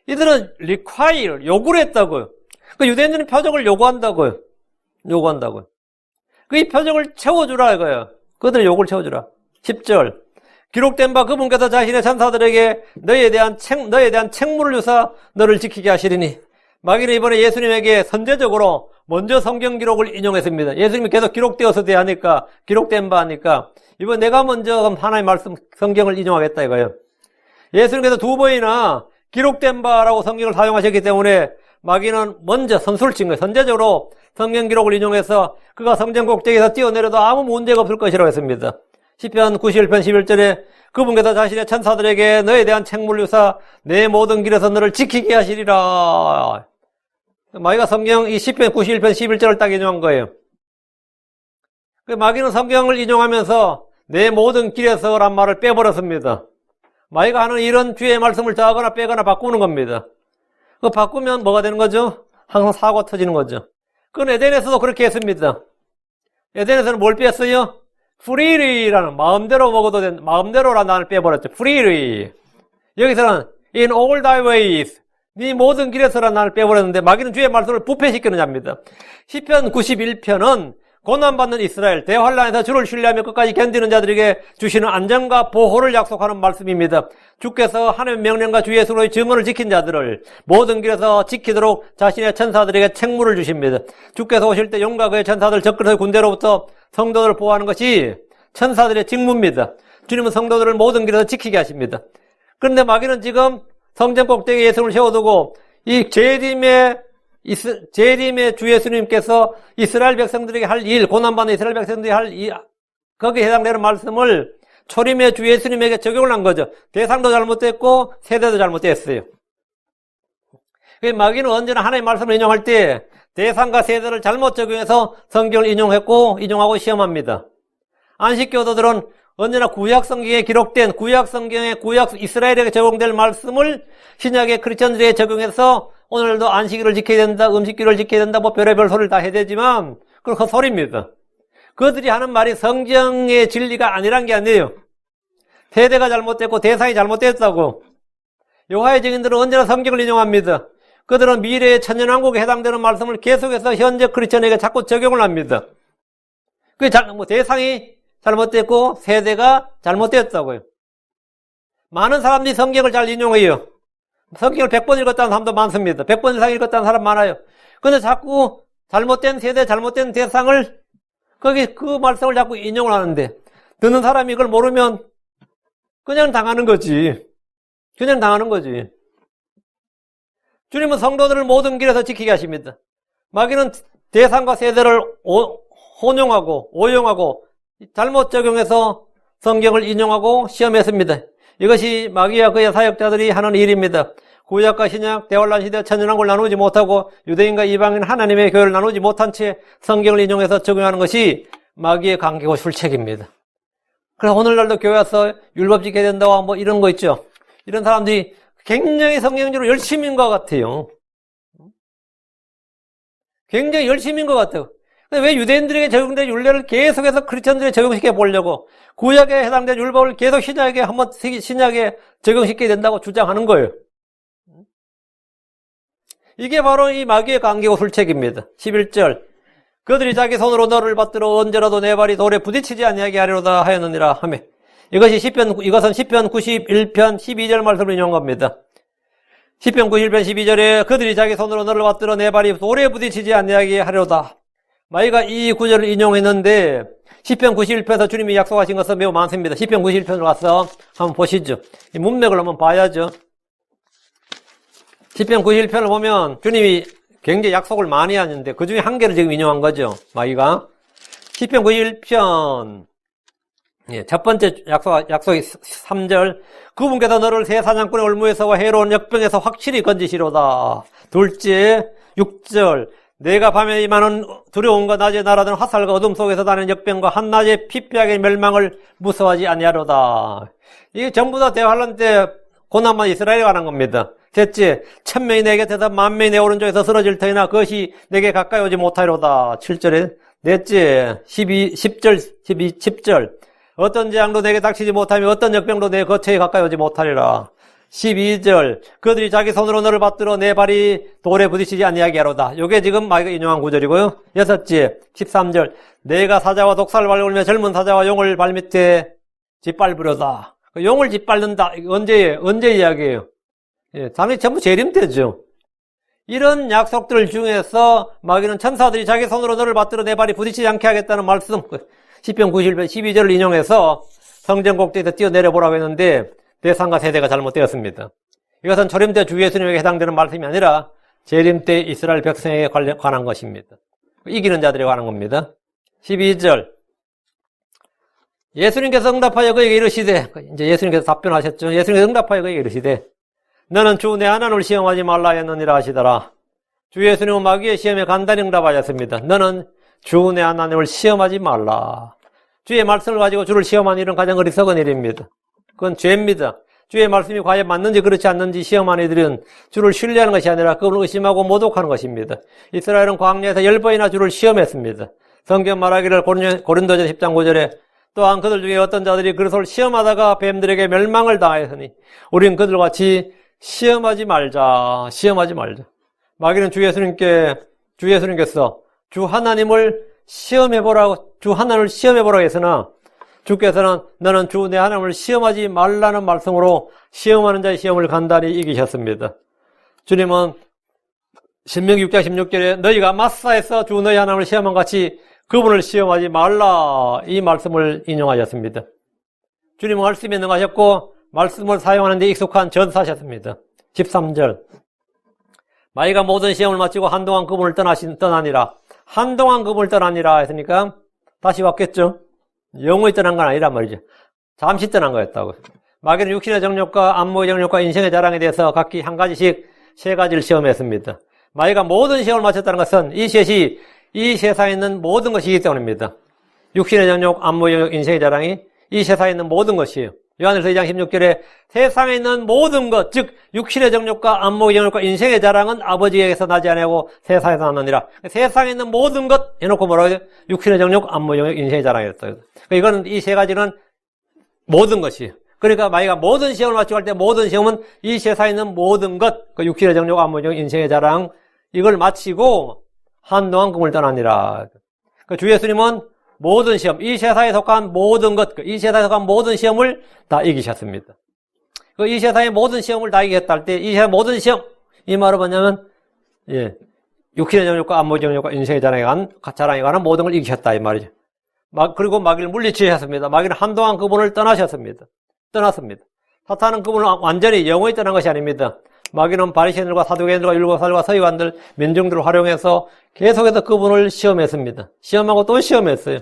이들은 require, 요구를 했다고요. 그 유대인들은 표적을 요구한다고요. 그 이 표적을 채워주라 이거예요. 그들의 요구를 채워주라. 10절 기록된 바 그분께서 자신의 천사들에게 너희에 대한 책무를 주사 너를 지키게 하시리니. 마귀는 이번에 예수님에게 선제적으로 먼저 성경 기록을 인용했습니다. 예수님이 계속 기록되어서 하니까, 기록된 바 하니까, 이번 내가 먼저 하나님의 말씀, 성경을 인용하겠다 이거예요. 예수님께서 두 번이나 기록된 바라고 성경을 사용하셨기 때문에 마귀는 먼저 선수를 친 거예요. 선제적으로 성경 기록을 인용해서 그가 성전 꼭대기에서 뛰어내려도 아무 문제가 없을 것이라고 했습니다. 시편 91편 11절에 그분께서 자신의 천사들에게 너에 대한 책무를 주사 내 모든 길에서 너를 지키게 하시리라. 마귀가 성경 이 시편 91편 11절을 딱 인용한 거예요. 마귀는 성경을 인용하면서 내 모든 길에서란 말을 빼버렸습니다. 마귀가 하는 이런 주의 말씀을 더하거나 빼거나 바꾸는 겁니다. 그 바꾸면 뭐가 되는 거죠? 항상 사고가 터지는 거죠. 그건 에덴에서도 그렇게 했습니다. 에덴에서는 뭘 뺐어요? freely라는 마음대로 먹어도 된다. 마음대로라는 단어를 빼버렸죠. freely. 여기서는 in all thy ways. 네 모든 길에서라는 단어를 빼버렸는데 마귀는 주의 말씀을 부패시키는 자입니다. 시편 91편은 고난받는 이스라엘, 대환란에서 주를 신뢰하며 끝까지 견디는 자들에게 주시는 안전과 보호를 약속하는 말씀입니다. 주께서 하나님의 명령과 주 예수로의 증언을 지킨 자들을 모든 길에서 지키도록 자신의 천사들에게 책무를 주십니다. 주께서 오실 때 용과 그의 천사들 적그리스도의 군대로부터 성도들을 보호하는 것이 천사들의 직무입니다. 주님은 성도들을 모든 길에서 지키게 하십니다. 그런데 마귀는 지금 성전 꼭대기에 예수님을 세워두고 이 재림의 주 예수님께서 이스라엘 백성들에게 할 일, 고난받는 이스라엘 백성들이 할 일, 거기에 해당되는 말씀을 초림의 주 예수님에게 적용을 한 거죠. 대상도 잘못됐고 세대도 잘못됐어요. 마귀는 언제나 하나님의 말씀을 인용할 때 대상과 세대를 잘못 적용해서 성경을 인용하고 시험합니다. 안식교도들은 언제나 구약 성경에 기록된 구약 이스라엘에게 적용될 말씀을 신약의 크리스천들에게 적용해서 오늘도 안식일을 지켜야 된다, 음식기를 지켜야 된다, 뭐 별의별 소리를 다 해야 되지만 그건 헛소리입니다. 그들이 하는 말이 성경의 진리가 아니란 게 아니에요. 세대가 잘못됐고 대상이 잘못됐다고. 여호와의 증인들은 언제나 성경을 인용합니다. 그들은 미래의 천년왕국에 해당되는 말씀을 계속해서 현재 크리스천에게 자꾸 적용을 합니다. 대상이 잘못됐고 세대가 잘못됐다고요. 많은 사람들이 성경을 잘 인용해요. 성경을 100번 읽었다는 사람도 많습니다. 100번 이상 읽었다는 사람 많아요. 근데 자꾸 잘못된 세대, 잘못된 대상을 그 말씀을 자꾸 인용을 하는데 듣는 사람이 이걸 모르면 그냥 당하는 거지. 그냥 당하는 거지. 주님은 성도들을 모든 길에서 지키게 하십니다. 마귀는 대상과 세대를 혼용하고 오용하고 잘못 적용해서 성경을 인용하고 시험했습니다. 이것이 마귀와 그의 사역자들이 하는 일입니다. 구약과 신약, 대환란 시대 천년왕국을 나누지 못하고 유대인과 이방인 하나님의 교회를 나누지 못한 채 성경을 인용해서 적용하는 것이 마귀의 강기고 술책입니다. 그래서 오늘날도 교회 와서 율법 지켜야 된다고 뭐 이런 거 있죠. 이런 사람들이 굉장히 성경적으로 열심인 것 같아요. 굉장히 열심인 것 같아요. 근데 왜 유대인들에게 적용된 율례를 계속해서 크리스천들에 적용시켜 보려고 구약에 해당된 율법을 계속 신약에 적용시켜야 된다고 주장하는 거예요. 이게 바로 이 마귀의 강기고 술책입니다. 11절 그들이 자기 손으로 너를 받들어 언제라도 내 발이 돌에 부딪히지 아니하게 하리로다 하였느니라 하며 이것은 시편 91편 12절 말씀을 인용한 겁니다. 시편 91편 12절에 그들이 자기 손으로 너를 받들어 내 발이 돌에 부딪히지 아니하게 하리로다. 마귀가 이 구절을 인용했는데 시편 91편에서 주님이 약속하신 것은 매우 많습니다. 시편 91편으로 가서 한번 보시죠. 이 문맥을 한번 봐야죠. 시편 91편을 보면 주님이 굉장히 약속을 많이 하는데 그 중에 한 개를 지금 인용한 거죠. 마귀가. 시편 91편 첫 번째 약속이 3절 그분께서 너를 새 사냥꾼의 올무에서와 해로운 역병에서 확실히 건지시로다. 둘째 6절 내가 밤에 임하는 두려움과 낮에 날아드는 화살과 어둠 속에서 나는 역병과 한낮의 피폐하게 멸망을 무서워하지 아니하로다. 이게 전부 다 대환란 때 고난만 이스라엘에 관한 겁니다. 셋째 1000명이 내 곁에서 10,000명이 내 오른쪽에서 쓰러질 터이나 그것이 내게 가까이 오지 못하리로다. 7절에 넷째 10절 어떤 재앙도 내게 닥치지 못하며 어떤 역병도 내 거처에 가까이 오지 못하리라. 12절 그들이 자기 손으로 너를 받들어 내 발이 돌에 부딪히지 아니하게 하로다. 이게 지금 마귀가 인용한 구절이고요. 여섯째 13절 내가 사자와 독사를 밟으며 젊은 사자와 용을 발밑에 짓밟으려다. 용을 짓밟는다. 언제 이야기예요? 예, 당연히 전부 재림 때죠. 이런 약속들 중에서 마귀는 천사들이 자기 손으로 너를 받들어 내 발이 부딪히지 않게 하겠다는 말씀, 시편 91편 12절을 인용해서 성전 꼭대기에서 뛰어내려 보라고 했는데 대상과 세대가 잘못되었습니다. 이것은 조림 때 주 예수님에게 해당되는 말씀이 아니라 재림 때 이스라엘 백성에게 관한 것입니다. 이기는 자들에 관한 겁니다. 12절. 예수님께서 응답하여 그에게 이르시되, 이제 예수님께서 답변하셨죠. 예수님께서 응답하여 그에게 이르시되, 너는 주 내 하나님을 시험하지 말라 했느니라 하시더라. 주 예수님은 마귀의 시험에 간단히 응답하셨습니다. 너는 주 내 하나님을 시험하지 말라. 주의 말씀을 가지고 주를 시험하는 일은 가장 어리석은 일입니다. 그건 죄입니다. 주의 말씀이 과연 맞는지 그렇지 않는지 시험하는 이들은 주를 신뢰하는 것이 아니라 그분을 의심하고 모독하는 것입니다. 이스라엘은 광야에서 10번이나 주를 시험했습니다. 성경 말하기를 고린도전 10장 9절에 또한 그들 중에 어떤 자들이 그리스도를 시험하다가 뱀들에게 멸망을 당하였으니 우린 그들같이 시험하지 말자. 마귀는 주 예수님께서 주 하나님을 시험해보라고 했으나 주께서는 너는 주 내 하나님을 시험하지 말라는 말씀으로 시험하는 자의 시험을 간단히 이기셨습니다. 주님은 신명기 6장 16절에 너희가 마사에서 주 너희 하나님을 시험한 같이 그분을 시험하지 말라 이 말씀을 인용하셨습니다. 주님은 말씀에 능하셨고 말씀을 사용하는 데 익숙한 전사셨습니다. 13절. 마귀가 모든 시험을 마치고 한동안 그분을 떠나니라. 한동안 그분을 떠나니라 했으니까 다시 왔겠죠. 영원히 떠난 건 아니란 말이죠. 잠시 떠난 거였다고. 마귀는 육신의 정욕과 안목의 정욕과 인생의 자랑에 대해서 각기 한 가지씩 세 가지를 시험했습니다. 마귀가 모든 시험을 마쳤다는 것은 이 셋이 이 세상에 있는 모든 것이기 때문입니다. 육신의 정욕, 안목의 정욕, 인생의 자랑이 이 세상에 있는 모든 것이에요. 요한일서 2장 16절에 세상에 있는 모든 것, 즉 육신의 정욕과 안목의 정욕과 인생의 자랑은 아버지에게서 나지 아니하고 세상에서 나느니라. 세상에 있는 모든 것 해놓고 뭐라고 해요? 육신의 정욕, 안목의 정욕, 인생의 자랑이었어요. 이거는 이 세 가지는 모든 것이에요. 그러니까 마귀가 모든 시험을 마치고 할 때 모든 시험은 이 세상에 있는 모든 것, 그 육신의 정욕, 안목의 정욕, 인생의 자랑 이걸 마치고 한동안 꿈을 떠나니라. 주 예수님은 모든 시험, 이 세상에 속한 모든 것, 이 세상에 속한 모든 시험을 다 이기셨습니다. 이 세상의 모든 시험을 다 이기셨다 할 때, 이 세상의 모든 시험, 이 말은 뭐냐면, 육신의 정욕과 안목의 정욕과 인생의 자랑에 관한 모든 걸 이기셨다, 이 말이죠. 그리고 마귀를 물리치셨습니다. 마귀는 한동안 그분을 떠났습니다. 사탄은 그분을 완전히 영원히 떠난 것이 아닙니다. 마귀는 바리새인들과 사두개인들과 율법사들과 서기관들, 민중들을 활용해서 계속해서 그분을 시험했습니다. 시험하고 또 시험했어요.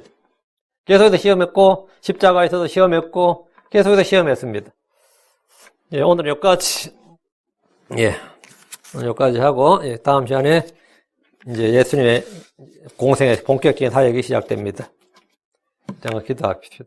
계속해서 시험했고 십자가에서도 시험했고 계속해서 시험했습니다. 오늘 여기까지 하고 다음 시간에 이제 예수님의 공생의 본격적인 사역이 시작됩니다. 잠깐 기도합시다.